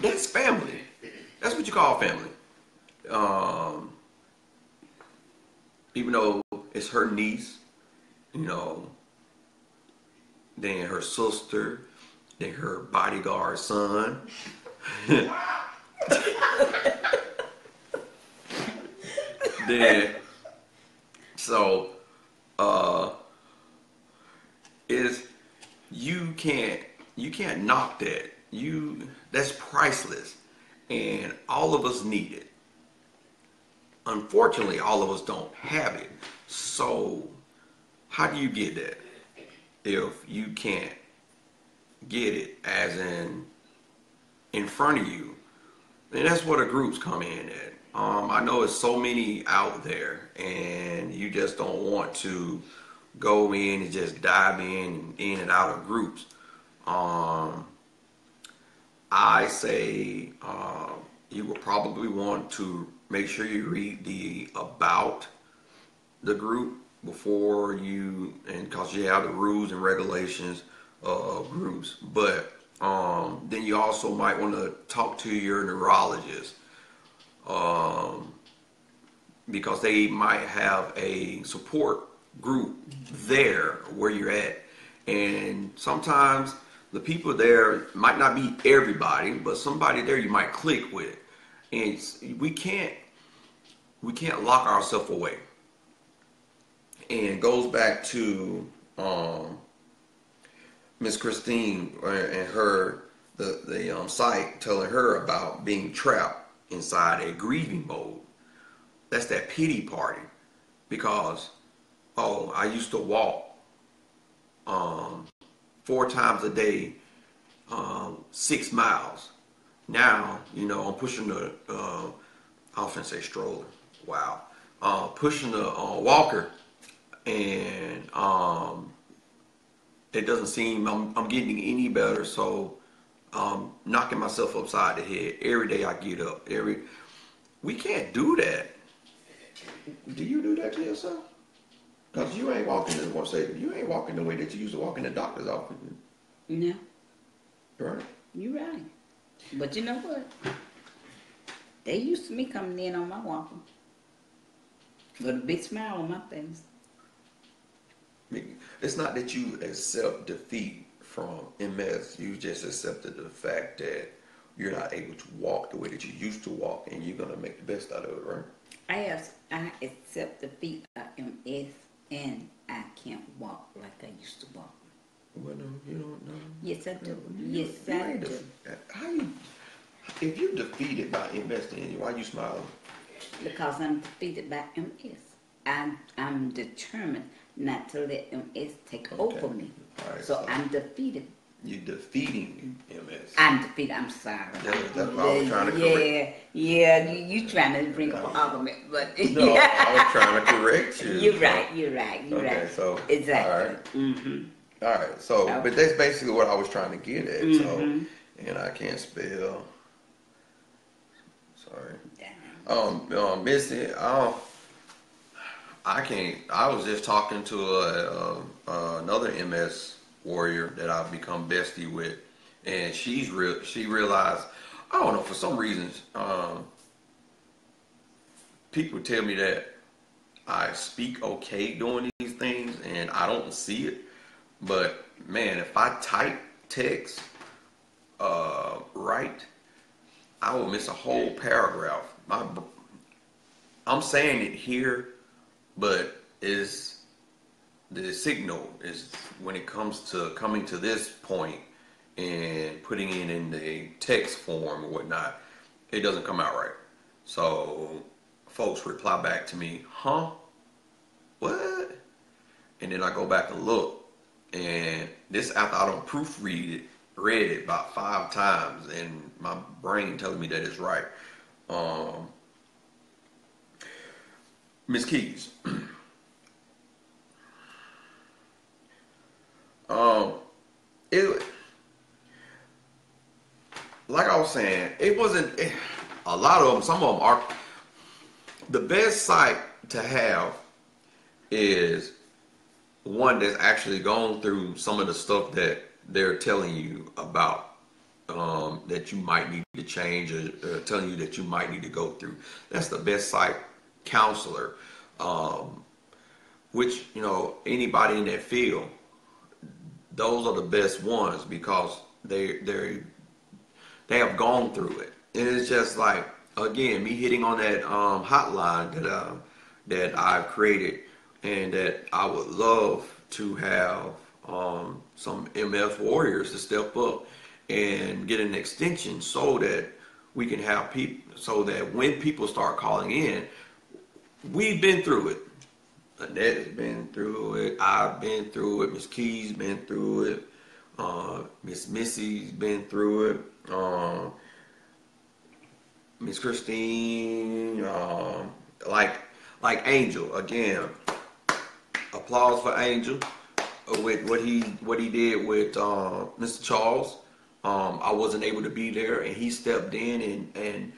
Speaker 1: that's family. That's what you call family. Even though it's her niece, then her sister, then her bodyguard son. Then, so, you can't knock that. That's priceless, and all of us need it. Unfortunately, all of us don't have it. So, how do you get that if you can't get it as in front of you? And that's where the groups come in at. I know it's so many out there, and you just don't want to go in and just dive in and out of groups. I say you will probably want to make sure you read the about the group before and because you have the rules and regulations of groups. But then you also might want to talk to your neurologist, because they might have a support group there where you're at. And sometimes the people there might not be everybody, but somebody there you might click with. And we can't lock ourselves away. And it goes back to Miss Christine and the site telling her about being trapped inside a grieving mode. That's that pity party, because I used to walk 4 times a day, 6 miles. Now, I'm pushing the I often say stroller. Wow. Pushing the walker, and it doesn't seem I'm getting any better. So knocking myself upside the head every day I get up. We can't do that. Do you do that to yourself? Because you ain't walking you ain't walking the way that you used to walk in the doctor's office.
Speaker 2: No.
Speaker 1: Right?
Speaker 2: You're right. But you know what? They used to me coming in on my walker with a big smile on my face.
Speaker 1: It's not that you accept defeat from MS. You just accepted the fact that you're not able to walk the way that you used to walk, and you're going to make the best out of it, right?
Speaker 2: I accept defeat of MS, and I can't walk like I used to walk.
Speaker 1: Well, no, you don't know.
Speaker 2: Yes, I do. Yes, I do.
Speaker 1: If you're defeated by MS, then why are you smiling?
Speaker 2: Because I'm defeated by MS. I'm determined not to let MS take over me.
Speaker 1: Right,
Speaker 2: so I'm defeated.
Speaker 1: You're defeating MS.
Speaker 2: I'm defeated. I'm sorry.
Speaker 1: That's what I was trying to correct.
Speaker 2: Yeah. You trying to bring up an argument, but
Speaker 1: no, I was trying to correct you.
Speaker 2: You're right. You're right.
Speaker 1: So
Speaker 2: exactly.
Speaker 1: All right.
Speaker 2: Mm-hmm.
Speaker 1: All right. So,
Speaker 2: okay.
Speaker 1: But that's basically what I was trying to get at. Mm-hmm. So, and I can't spell. Sorry. Missy. I can't. I was just talking to another MS warrior that I've become bestie with, and she realized, I don't know, for some reasons, people tell me that I speak okay doing these things, and I don't see it. But man, if I type text right, I will miss a whole paragraph. I'm saying it here, but is the signal is when it comes to coming to this point and putting it in the text form or whatnot, it doesn't come out right. So folks reply back to me, huh? What? And then I go back and look, and this after I don't proofread it, read it about 5 times, and my brain telling me that it's right. Miss Keys, it like I was saying, it wasn't a lot of them. Some of them are the best site to have is one that's actually gone through some of the stuff that they're telling you about that you might need to change or telling you that you might need to go through. That's the best site counselor, which, you know, anybody in that field, those are the best ones because they have gone through it. And it's just like, again, me hitting on that hotline that I've created, and that I would love to have some MF warriors to step up and get an extension so that we can have people, so that when people start calling in, we've been through it. Annette has been through it. I've been through it. Miss Keys been through it. Miss Missy's been through it. Miss Christine, like Angel. Again, applause for Angel with what he did with Mr. Charles. I wasn't able to be there, and he stepped in, and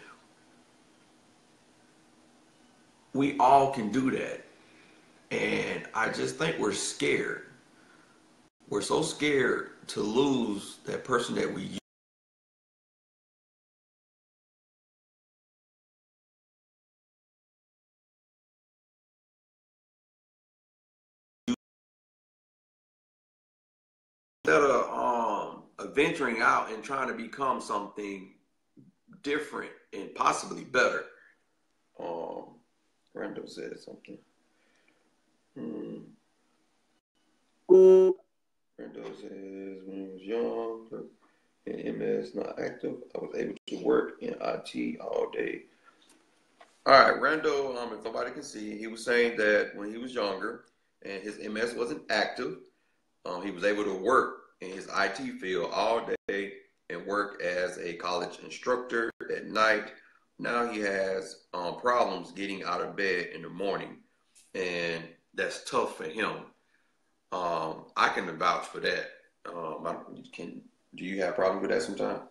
Speaker 1: we all can do that. And I just think we're scared. We're so scared to lose that person that we use. Instead of venturing out and trying to become something different and possibly better. Randall said something. Randall says, when he was young and MS not active, I was able to work in IT all day. All right, Randall, if nobody can see, he was saying that when he was younger and his MS wasn't active, he was able to work in his IT field all day and work as a college instructor at night. Now he has problems getting out of bed in the morning, and that's tough for him. I can vouch for that. Do you have problems with that sometimes?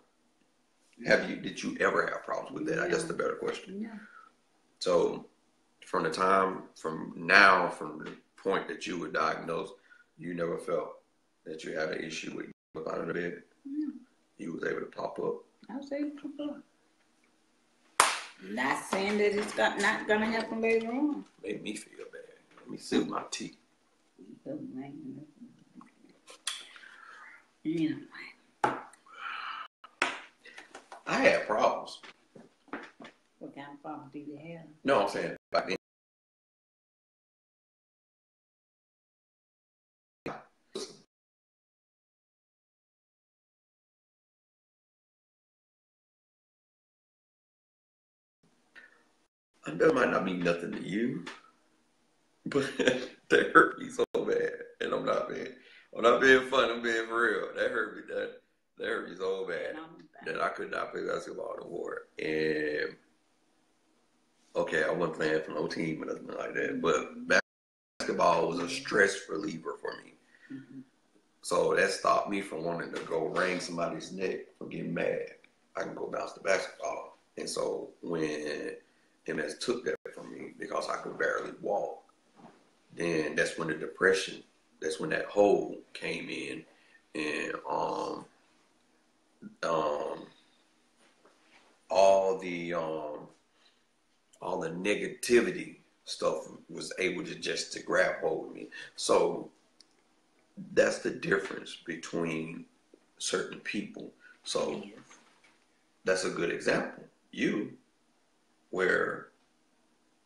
Speaker 1: Did you ever have problems with that?
Speaker 2: No.
Speaker 1: I guess the better question.
Speaker 2: No.
Speaker 1: So from the point that you were diagnosed, you never felt that you had an issue with you out of the bed?
Speaker 2: No.
Speaker 1: You was able to pop up?
Speaker 2: I was able to pop up. Not saying that it's not going to happen later on.
Speaker 1: Made me feel bad. Let me seal my teeth.
Speaker 2: Yeah.
Speaker 1: I had problems.
Speaker 2: What kind of problem do you have?
Speaker 1: No, I'm saying back then. That might not mean nothing to you, but that hurt me so bad, and I'm not being funny. I'm being for real. That hurt me. That hurt me so bad that I could not play basketball anymore. And okay, I wasn't playing for no team or nothing like that, but basketball was a stress reliever for me. Mm-hmm. So that stopped me from wanting to go wring somebody's neck from getting mad. I can go bounce the basketball. And so when MS took that from me because I could barely walk, then that's when the depression, that's when that hole came in, and all the negativity stuff was able to grab hold of me. So that's the difference between certain people. So
Speaker 2: Yes.
Speaker 1: that's a good example. You, where,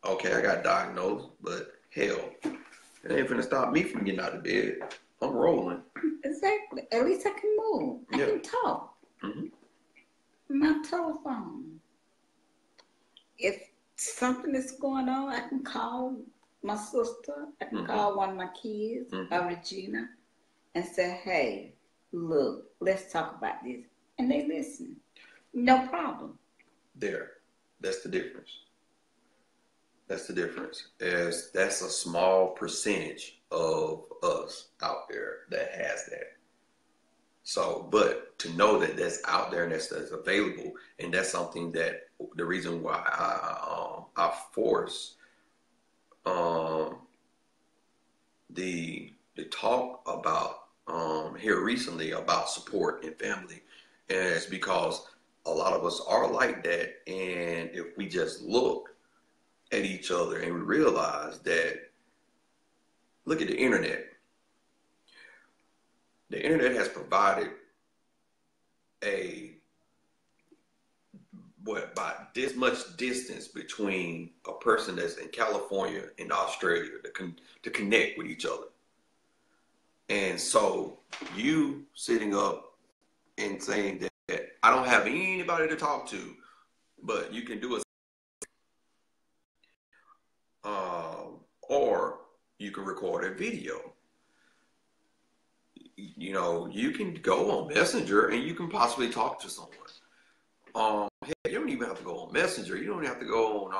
Speaker 1: okay, I got diagnosed, but hell, it ain't finna stop me from getting out of bed. I'm rolling.
Speaker 2: Exactly. At least I can move. I
Speaker 1: Yeah.
Speaker 2: can talk.
Speaker 1: Mm-hmm.
Speaker 2: My telephone. If something is going on, I can call my sister. I can call one of my kids, Regina, and say, hey, look, let's talk about this. And they listen. No problem.
Speaker 1: That's the difference. That's the difference. As that's a small percentage of us out there that has that. So, but to know that that's out there and that's available, and that's something that the reason why I force the talk about here recently about support and family, and it's because a lot of us are like that, and if we just look at each other and we realize that, look at the internet. The internet has provided about this much distance between a person that's in California and Australia to connect with each other. And so you sitting up and saying that I don't have anybody to talk to, but you can do a or you can record a video. You know, you can go on Messenger and you can possibly talk to someone. Heck, you don't even have to go on Messenger. You don't have to go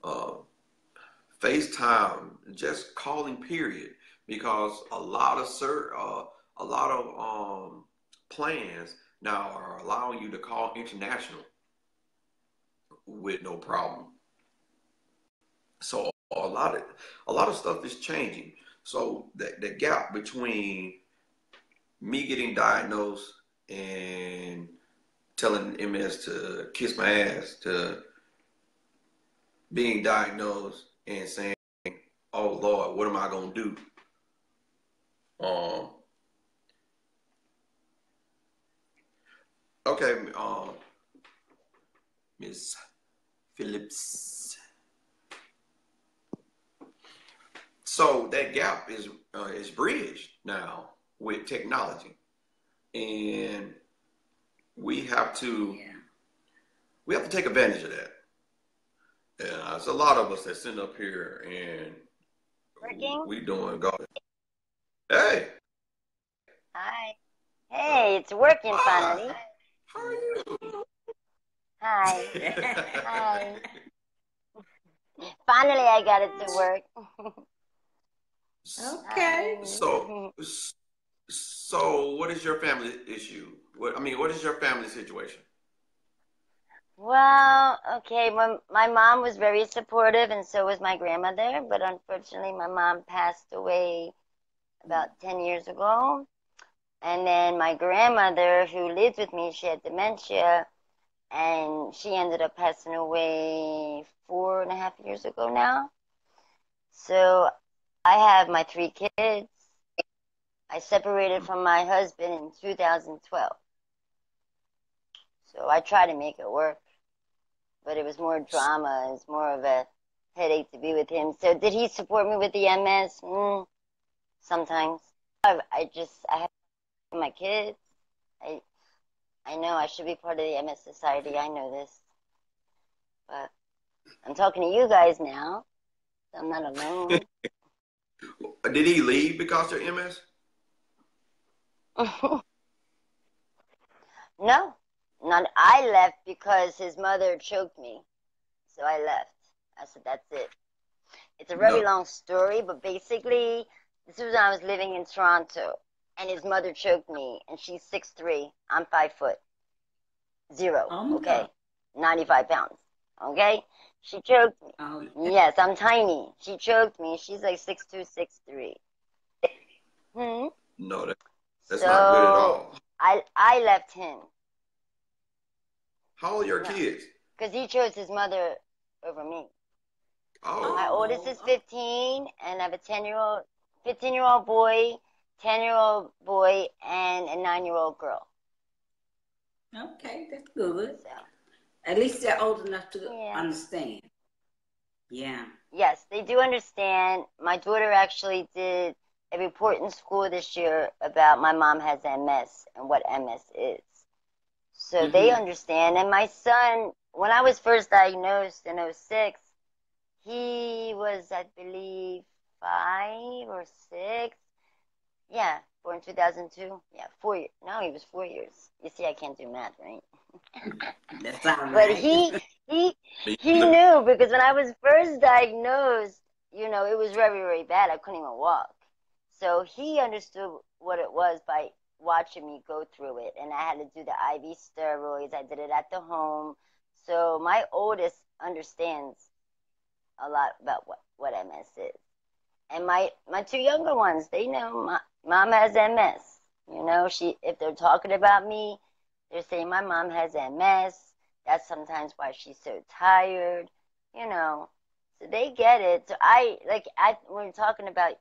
Speaker 1: on FaceTime. Just calling, period. Because a lot of plans now are allowing you to call international with no problem. So a lot of stuff is changing. So the gap between me getting diagnosed and telling MS to kiss my ass to being diagnosed and saying, "Oh Lord, what am I gonna do?" Okay, Miss Phillips. So that gap is bridged now with technology, and we have to take advantage of that. Yeah, it's a lot of us that sit up here and we doing God. Hey.
Speaker 4: Hi. Hey, it's working finally.
Speaker 1: How are you?
Speaker 4: Hi. Hi. Finally, I got it to work.
Speaker 2: Okay.
Speaker 1: So what is your family issue? What is your family situation?
Speaker 4: Well, okay, my mom was very supportive, and so was my grandmother, but unfortunately, my mom passed away about 10 years ago. And then my grandmother, who lived with me, she had dementia, and she ended up passing away 4.5 years ago now. So I have my 3 kids. I separated from my husband in 2012. So I tried to make it work, but it was more drama. It's more of a headache to be with him. So did he support me with the MS? Sometimes. I have my kids. I know I should be part of the MS Society. I know this. But I'm talking to you guys now. So I'm not alone.
Speaker 1: Did he leave because of MS?
Speaker 4: No. I left because his mother choked me. So I left. I said, that's it. It's a very long story, but basically, this was when I was living in Toronto. And his mother choked me, and she's 6'3". I'm 5 foot. 0. Okay. 95 pounds. Okay? She choked me. Yes, I'm tiny. She choked me. She's like 6'2", 6'3".
Speaker 1: No, that's not good at all.
Speaker 4: I left him.
Speaker 1: How old are your kids?
Speaker 4: Because he chose his mother over me.
Speaker 1: Oh.
Speaker 4: My oldest is 15, and I have a 15-year-old boy, 10-year-old boy and a 9-year-old girl.
Speaker 2: Okay, that's good.
Speaker 4: So,
Speaker 2: At least they're old enough to
Speaker 4: yeah.
Speaker 2: understand. Yeah.
Speaker 4: Yes, they do understand. My daughter actually did a report in school this year about my mom has MS and what MS is. So they understand. And my son, when I was first diagnosed in 06, he was, I believe, 5 or 6. Yeah, born 2002. Yeah, 4 years. No, he was 4 years. You see, I can't do math, right?
Speaker 2: That's all right.
Speaker 4: But he knew, because when I was first diagnosed, you know, it was very, very bad. I couldn't even walk. So he understood what it was by watching me go through it. And I had to do the IV steroids. I did it at the home. So my oldest understands a lot about what MS is. And my 2 younger ones, they know mom has MS. You know, if they're talking about me, they're saying my mom has MS. That's sometimes why she's so tired, you know. So they get it. So when we're talking about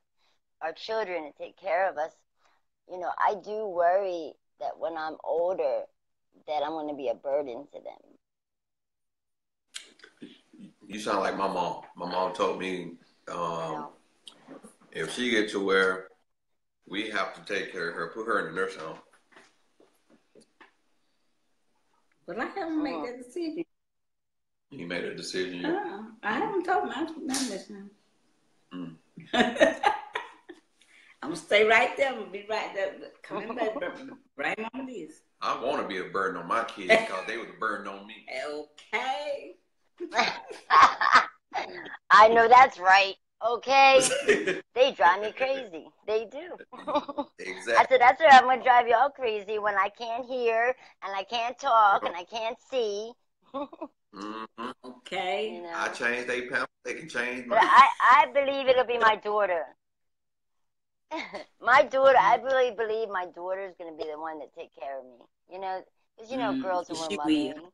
Speaker 4: our children to take care of us, you know, I do worry that when I'm older, that I'm going to be a burden to them.
Speaker 1: You sound like my mom. My mom told me if she gets to where we have to take care of her, put her in the nursing home.
Speaker 2: But I haven't made that decision.
Speaker 1: You made a decision yet?
Speaker 2: I haven't told my members now. I'm going to stay right there. I'm going to be right there. Come in, baby. Right on this.
Speaker 1: I want to be a burden on my kids because they was a burden on me.
Speaker 2: Okay.
Speaker 4: I know that's right. Okay. They drive me crazy. They do.
Speaker 1: Exactly.
Speaker 4: I said, that's right. I'm going to drive y'all crazy when I can't hear and I can't talk and I can't see.
Speaker 2: Okay.
Speaker 4: You know?
Speaker 1: I change their pants. They can change mine.
Speaker 4: But I believe it'll be my daughter. I really believe my daughter's going to be the one that take care of me. You know, because, you know, girls are more mothering.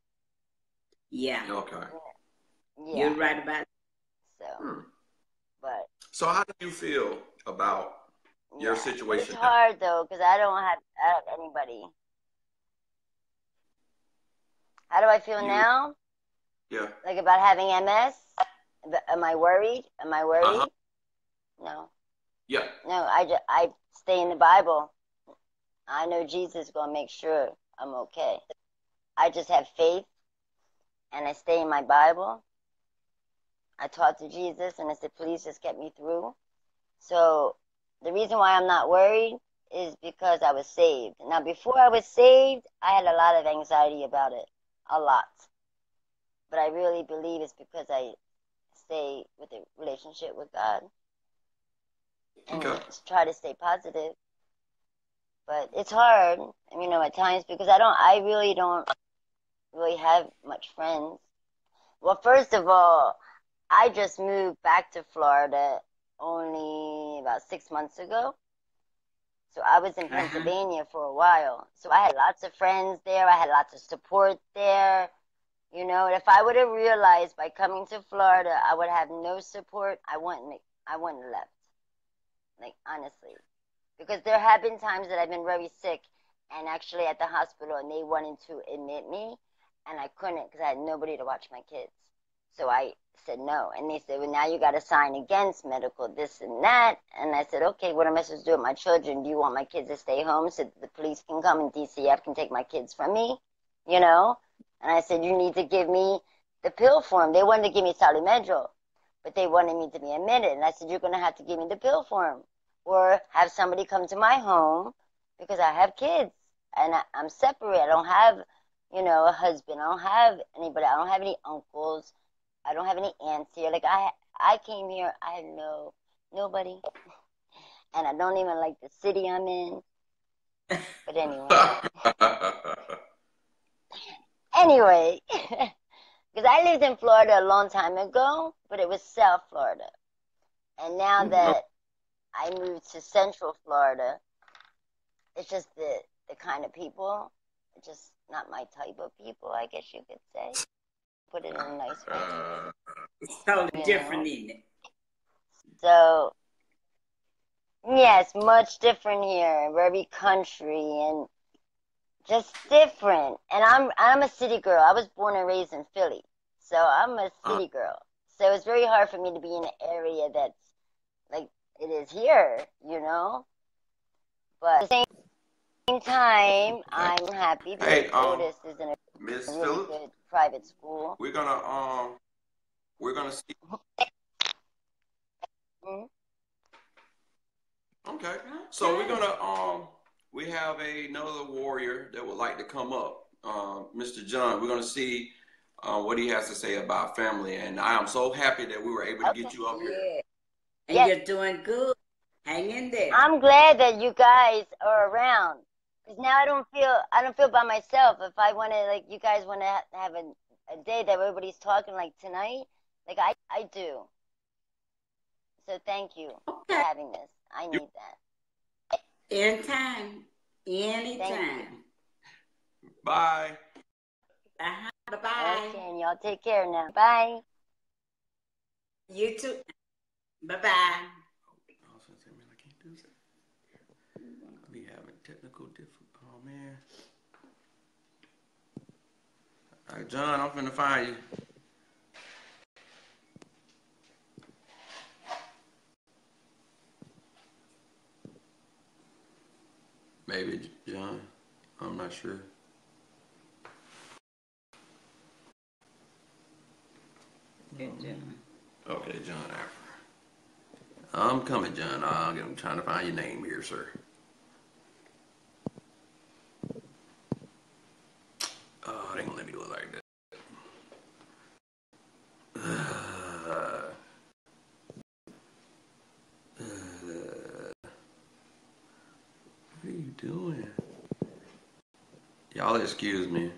Speaker 2: Yeah.
Speaker 1: Okay.
Speaker 4: Yeah.
Speaker 2: You're right about it.
Speaker 4: So,
Speaker 1: So how do you feel about your situation?
Speaker 4: It's hard, though, because I don't have anybody. How do I feel now?
Speaker 1: Yeah.
Speaker 4: Like about having MS? Am I worried? No.
Speaker 1: Yeah.
Speaker 4: No, I stay in the Bible. I know Jesus is going to make sure I'm okay. I just have faith, and I stay in my Bible. I talked to Jesus, and I said, please just get me through. So the reason why I'm not worried is because I was saved. Now, before I was saved, I had a lot of anxiety about it. A lot. But I really believe it's because I stay with a relationship with God. And try to stay positive. But it's hard, you know, at times, because I really don't have much friends. Well, first of all, I just moved back to Florida only about 6 months ago. So I was in Pennsylvania for a while. So I had lots of friends there. I had lots of support there. You know, and if I would have realized by coming to Florida I would have no support, I wouldn't have left. Like, honestly. Because there have been times that I've been very sick and actually at the hospital, and they wanted to admit me, and I couldn't because I had nobody to watch my kids. So I said no. And they said, well, now you got to sign against medical this and that. And I said, okay, what am I supposed to do with my children? Do you want my kids to stay home so that the police can come and DCF can take my kids from me? You know? And I said, you need to give me the pill form. They wanted to give me Salimedrol, but they wanted me to be admitted. And I said, you're going to have to give me the pill form or have somebody come to my home because I have kids and I'm separate. I don't have, you know, a husband. I don't have anybody. I don't have any uncles. I don't have any aunts here. Like, I came here, I had nobody. And I don't even like the city I'm in. But anyway, because I lived in Florida a long time ago, but it was South Florida. And now that I moved to Central Florida, it's just the kind of people, it's just not my type of people, I guess you could say. Put it in a nice way.
Speaker 2: It's totally different, isn't it?
Speaker 4: So, Yes, much different here. Very country and just different. And I'm a city girl. I was born and raised in Philly, so I'm a city girl. So it's very hard for me to be in an area that's like it is here, you know. But at the same time,
Speaker 1: Okay.
Speaker 4: I'm happy because
Speaker 1: Hey,
Speaker 4: Otis is in a
Speaker 1: Miss
Speaker 4: really
Speaker 1: Phillips,
Speaker 4: good private school.
Speaker 1: we're gonna see.
Speaker 4: Mm-hmm.
Speaker 1: Okay. So we're gonna we have another warrior that would like to come up. Mr. John, we're gonna see what he has to say about family, and I am so happy that we were able to
Speaker 4: Okay.
Speaker 1: get you up here.
Speaker 2: Yeah. And
Speaker 4: Yes.
Speaker 2: you're doing good. Hang in there.
Speaker 4: I'm glad that you guys are around because now I don't feel by myself. If I want to, like, you guys want to have a day that everybody's talking like tonight, like I do. So thank you for
Speaker 2: Okay.
Speaker 4: having this. I need that.
Speaker 2: Anytime.
Speaker 4: Thank you.
Speaker 2: Anytime.
Speaker 1: Bye.
Speaker 2: Bye-bye.
Speaker 4: Okay, and y'all take care now. Bye.
Speaker 2: You too. Bye-bye.
Speaker 1: I can't do that. I'll be having technical difficulties. Oh man. All right, John, I'm finna find you. Maybe John. I'm not sure.
Speaker 2: Okay, John.
Speaker 1: Okay, John. I'm coming, John. I'm trying to find your name here, sir. Oh, they gonna let me do it like that. What are you doing? Y'all excuse me.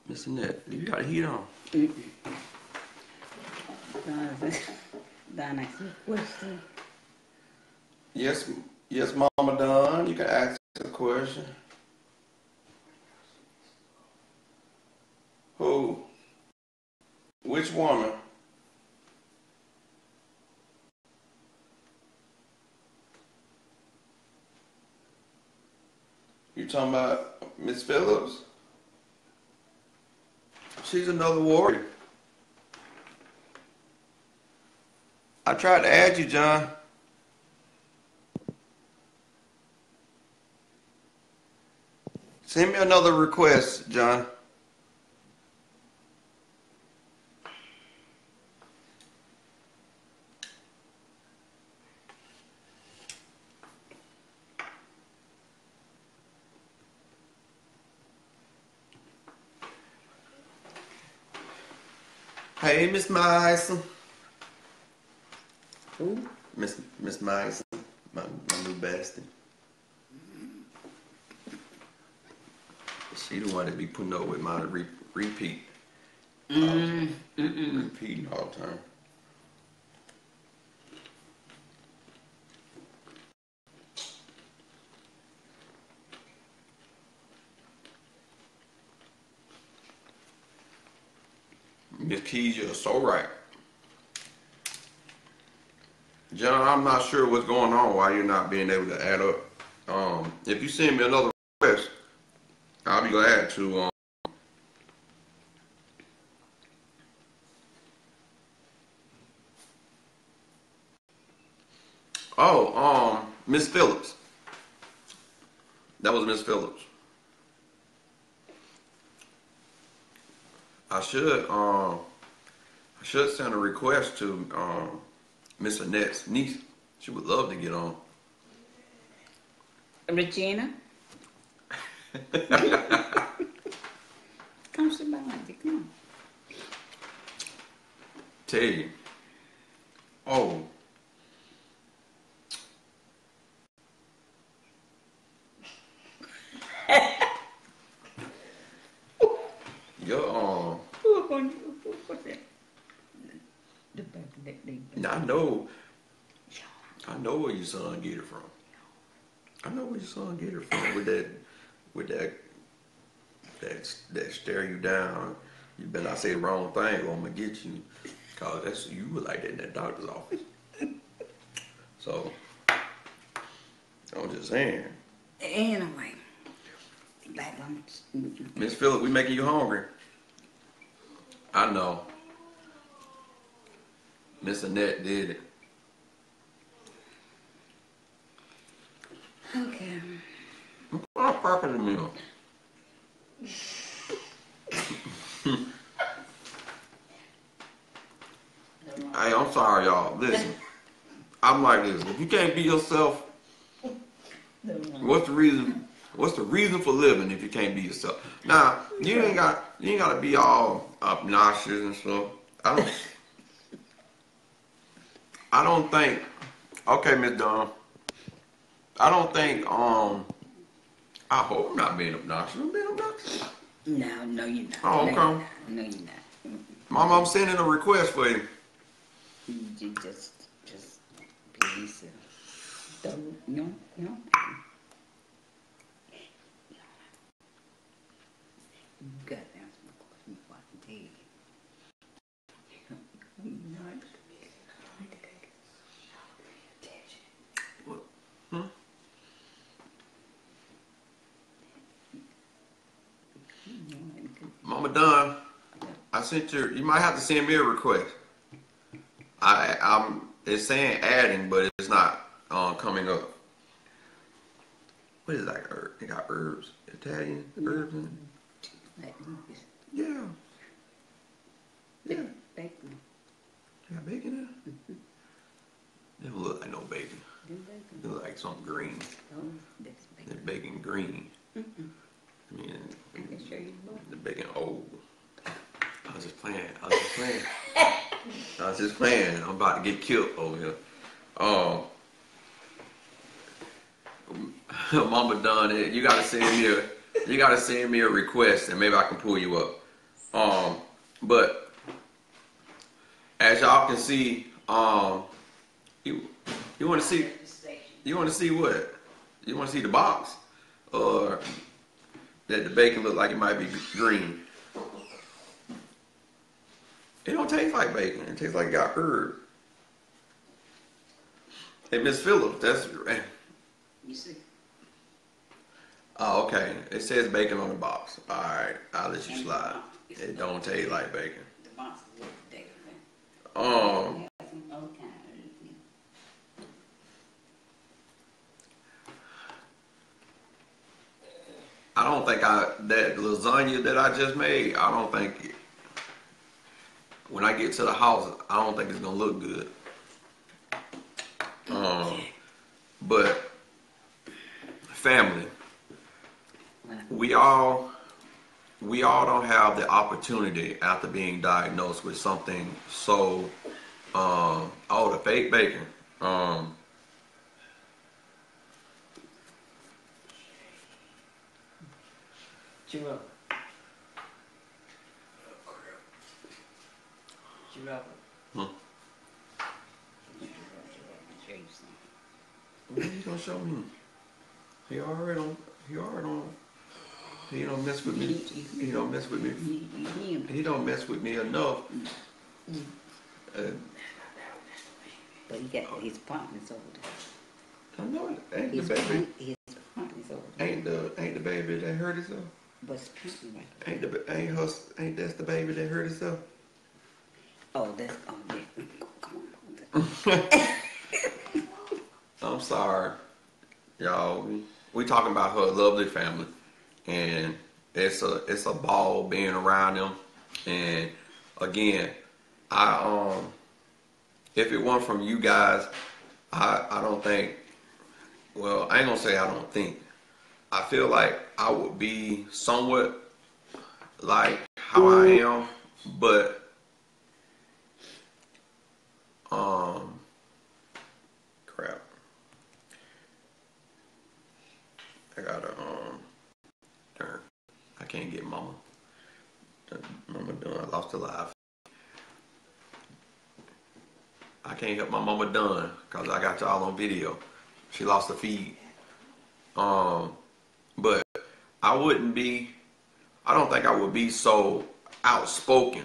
Speaker 1: Mr. Net, you got a heat on.
Speaker 2: Don, ask you a question.
Speaker 1: Yes, yes, Mama Don. You can ask a question. Who? Which woman? You talking about Miss Phillips? She's another warrior. I tried to add you, John. Send me another request, John. Hey, Miss Myson.
Speaker 2: Who?
Speaker 1: Miss Myson, my new bestie. She the one that be putting up with my repeat. Repeating all the time. Miss Keys, you're so right. John, I'm not sure what's going on, why you're not being able to add up. If you send me another request, I'll be glad to. Miss Phillips. That was Miss Phillips. I should send a request to Miss Annette's niece. She would love to get on.
Speaker 2: Regina? Come sit behind you. Come on.
Speaker 1: Tell you. Oh. Your I know where your son get it from. I know where your son get it from with that stare you down. You better not say the wrong thing or I'm gonna get you. Cause that's you were like that in that doctor's office. So I'm just saying.
Speaker 2: Anyway,
Speaker 1: Miss Phillip, we making you hungry. I know. Miss Annette did it.
Speaker 2: okay.
Speaker 1: What purpose of meal? Hey, I'm sorry, y'all. Listen, I'm like this. If you can't be yourself, what's the reason? What's the reason for living if you can't be yourself? Now, you ain't gotta be all obnoxious and stuff. I don't think. Okay, Miss Dawn. I don't think. I hope I'm not being obnoxious. I'm being obnoxious.
Speaker 2: No, you're not.
Speaker 1: Oh, okay.
Speaker 2: No, you're not.
Speaker 1: Mom, I'm sending a request for you.
Speaker 2: You just be yourself. Don't, no. You got to answer my question before I can tell you.
Speaker 1: What? Hmm? Mama Dunn, I sent you might have to send me a request. It's saying adding, but it's not coming up. What is that herb? It got herbs, Italian herbs in it. Yeah. Yeah.
Speaker 2: Bacon.
Speaker 1: You got bacon in it? It don't look like no bacon. It look like something green.
Speaker 2: Oh, that's bacon.
Speaker 1: That bacon green. I mean,
Speaker 2: I can show you more.
Speaker 1: the bacon old. I was just playing. I'm about to get killed over here. Mama done it. You gotta send me a request and maybe I can pull you up. But as y'all can see, you wanna see what? You wanna see the box? Or that the bacon look like it might be green? It don't taste like bacon. It tastes like it got herb. Hey, Miss Phillips, that's...
Speaker 2: You see?
Speaker 1: Oh, okay. It says bacon on the box. All right, I'll let you slide. It don't taste like bacon.
Speaker 2: The box is what the bacon.
Speaker 1: I don't think that lasagna that I just made, I don't think, when I get to the house, I don't think it's gonna look good. But family, we all don't have the opportunity after being diagnosed with something so, the fake bacon.
Speaker 2: Giraffe.
Speaker 1: What are you gonna show me? He already don't mess with me. He don't mess with me. He don't mess with me enough.
Speaker 2: But he got his partners over there.
Speaker 1: I know it ain't the baby.
Speaker 2: His partners over there.
Speaker 1: Ain't the baby that hurt herself.
Speaker 2: But his partner right
Speaker 1: Ain't that's the baby that hurt herself.
Speaker 2: Oh, that's yeah. Come on.
Speaker 1: I'm sorry, y'all. We talking about her lovely family, and it's a ball being around them. And again, if it weren't from you guys, I don't think. Well, I ain't gonna say I don't think. I feel like I would be somewhat like how I am, but crap. I gotta darn, I can't get Mama. Mama done. I lost her life. I can't help my Mama done because I got y'all on video. She lost the feed. But I don't think I would be so outspoken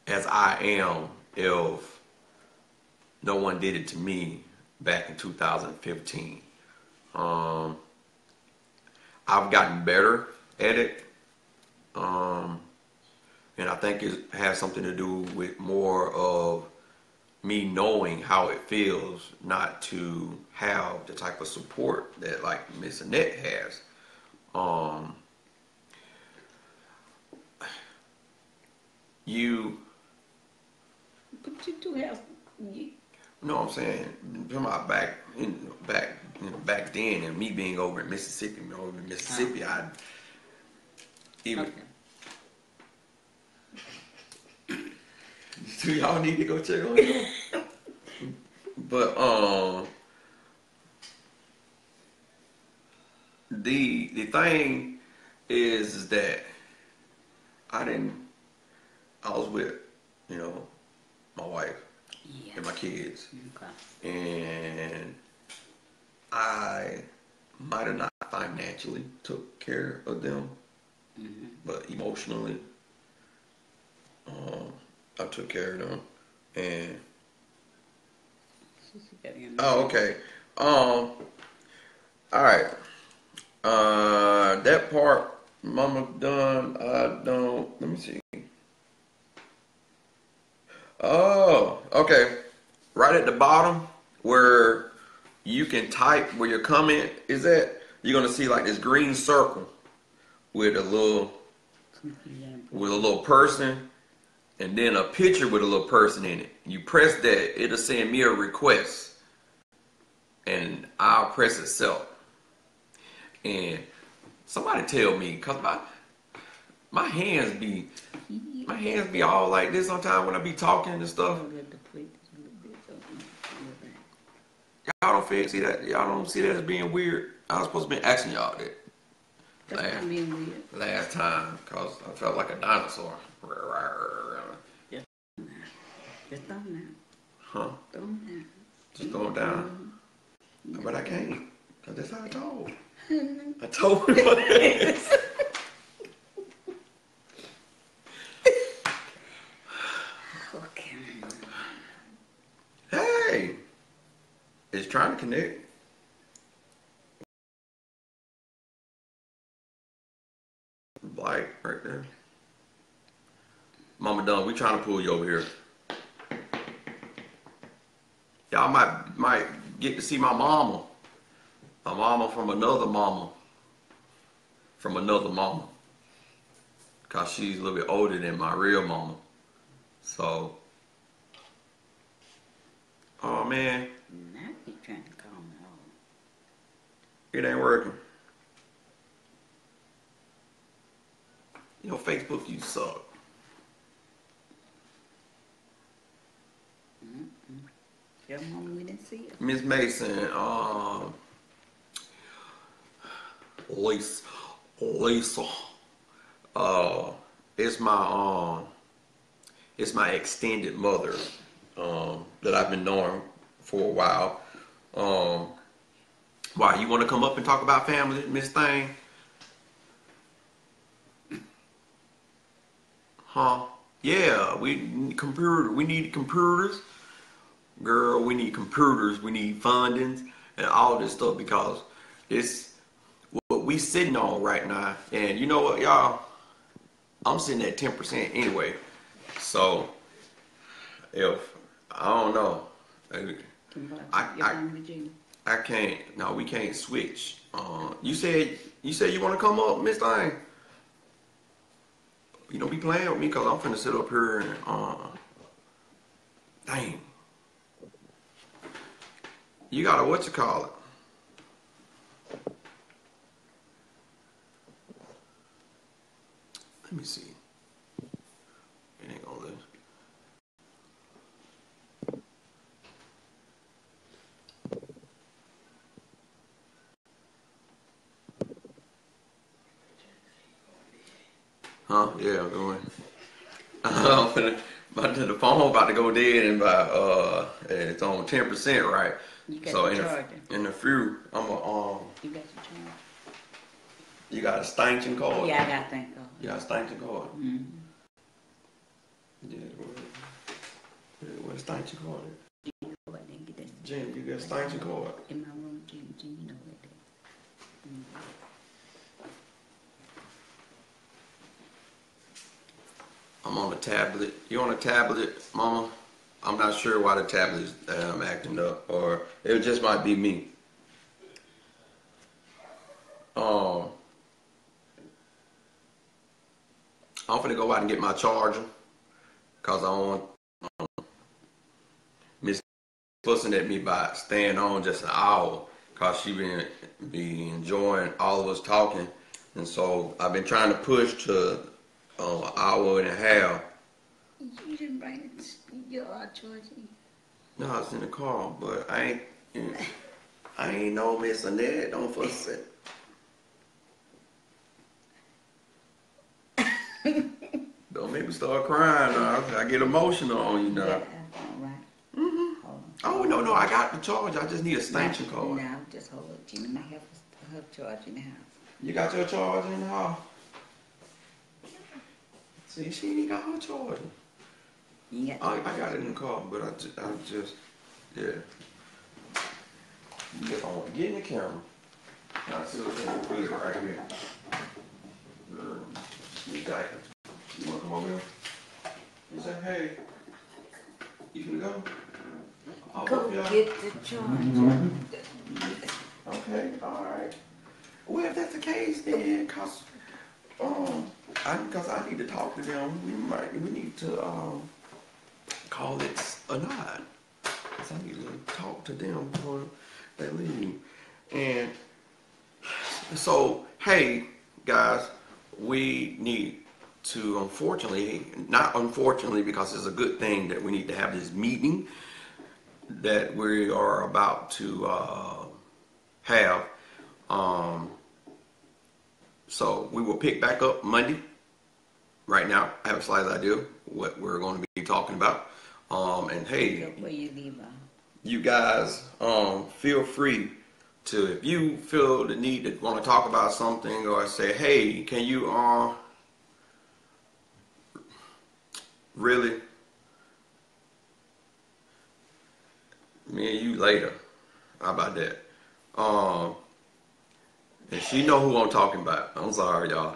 Speaker 1: as I am if no one did it to me back in 2015. I've gotten better at it. And I think it has something to do with more of me knowing how it feels not to have the type of support that like Miss Annette has.
Speaker 2: But you do have.
Speaker 1: You know what I'm saying? From my back then, and me being over in Mississippi, I even.
Speaker 2: Okay.
Speaker 1: Do y'all need to go check on him? But the thing is that I was with, my wife and my kids.
Speaker 2: Okay.
Speaker 1: And I might have not financially took care of them, but emotionally, I took care of them. And okay. All right. That part, Mama done. I don't. Let me see. Oh, okay. Right at the bottom where you can type where your comment is at, you're gonna see like this green circle with a little person, and then a picture with a little person in it. You press that, it'll send me a request, and I'll press accept. And somebody tell me, cause my hands be all like this sometimes when I be talking and stuff. Y'all don't see that? Y'all don't see that as being weird? I was supposed to be asking y'all that.
Speaker 2: That's not being weird.
Speaker 1: Last time, cause I felt like a dinosaur.
Speaker 2: Just throw them down.
Speaker 1: Huh?
Speaker 2: Throw them down.
Speaker 1: Just throw them down. But I can't, cause that's how I told. I told him what it is.
Speaker 2: Okay.
Speaker 1: Hey, it's trying to connect. Black right there. Mama Dunn, we trying to pull you over here. Y'all might get to see my mama. My mama from another mama. From another mama. Cause she's a little bit older than my real mama. So, oh man.
Speaker 2: Now you trying to call me over.
Speaker 1: It ain't working. Facebook, you suck.
Speaker 2: Your mom, we didn't see it.
Speaker 1: Miss Mason, Lisa, it's my extended mother, that I've been knowing for a while. Why, you want to come up and talk about family, Miss Thing? Huh? Yeah, we need computers. Girl, we need computers, we need fundings, and all this stuff because it's what we sitting on right now. And you know what, y'all? I'm sitting at 10% anyway. So, if, I don't know. I can't, no, we can't switch. You said you want to come up, Miss Thing? You don't be playing with me because I'm finna sit up here and, dang. You gotta, what you call it? Let me see. It ain't gonna let. Huh? Yeah, I'm going. The phone about to go dead and it's on 10%, right? So in a few, I'm a
Speaker 2: You got your charger.
Speaker 1: You got a extension cord?
Speaker 2: Yeah, I got that card.
Speaker 1: You got a extension cord?
Speaker 2: Mm-hmm.
Speaker 1: Yeah, Where's the extension cord?
Speaker 2: Go ahead and get that.
Speaker 1: Jim, you got a extension cord?
Speaker 2: In my room, Jim, you know where that.
Speaker 1: I'm on a tablet. You on a tablet, Mama? I'm not sure why the tablet is acting up, or it just might be me. I'm finna go out and get my charger, cause I don't want Miss fussing at me by staying on just an hour, cause she be enjoying all of us talking, and so I've been trying to push to an hour and a half.
Speaker 2: You didn't bring it, your charger.
Speaker 1: No, it's in the car, but I ain't no Miss Annette. Don't fuss it. Don't make me start crying. I get emotional on you now.
Speaker 2: Yeah, all right.
Speaker 1: Oh no, I got the charge. I just need a extension cord.
Speaker 2: Now, just hold it. Gina might have her charge in the house.
Speaker 1: You got your charge in the house? See, she ain't got her charger. I got it in the car, but I just, yeah. Get in the camera. I see what's in the freezer right here. You got it. You want to come over here? You say, hey, you can go?
Speaker 2: Go get the charger.
Speaker 1: Okay, all right. Well, if that's the case, then, cause I need to talk to them. We need to call it a nod. Cause I need to talk to them before they leave. And so, hey, guys, we need to, not unfortunately, because it's a good thing that we need to have this meeting that we are about to have. So we will pick back up Monday. Right now, I have a slight idea what we're going to be talking about. And hey, you guys, feel free to, if you feel the need to want to talk about something, or say, hey, can you really, me and you later. How about that? And she know who I'm talking about. I'm sorry, y'all.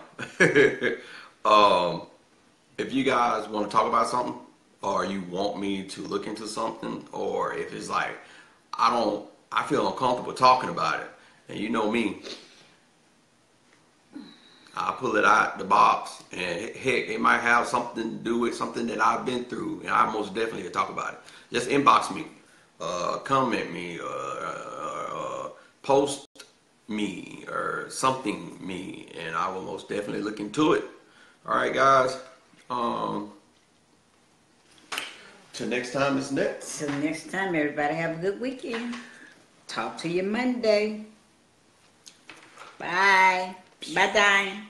Speaker 1: If you guys want to talk about something, or you want me to look into something, or if it's like, I feel uncomfortable talking about it, and you know me, I'll pull it out the box, and heck, it might have something to do with something that I've been through, and I most definitely can talk about it. Just inbox me, comment me, post me, or something me, and I will most definitely look into it. All right, guys. Till next time, it's next.
Speaker 2: Till next time, everybody have a good weekend. Talk to you Monday. Bye. Bye, Diane.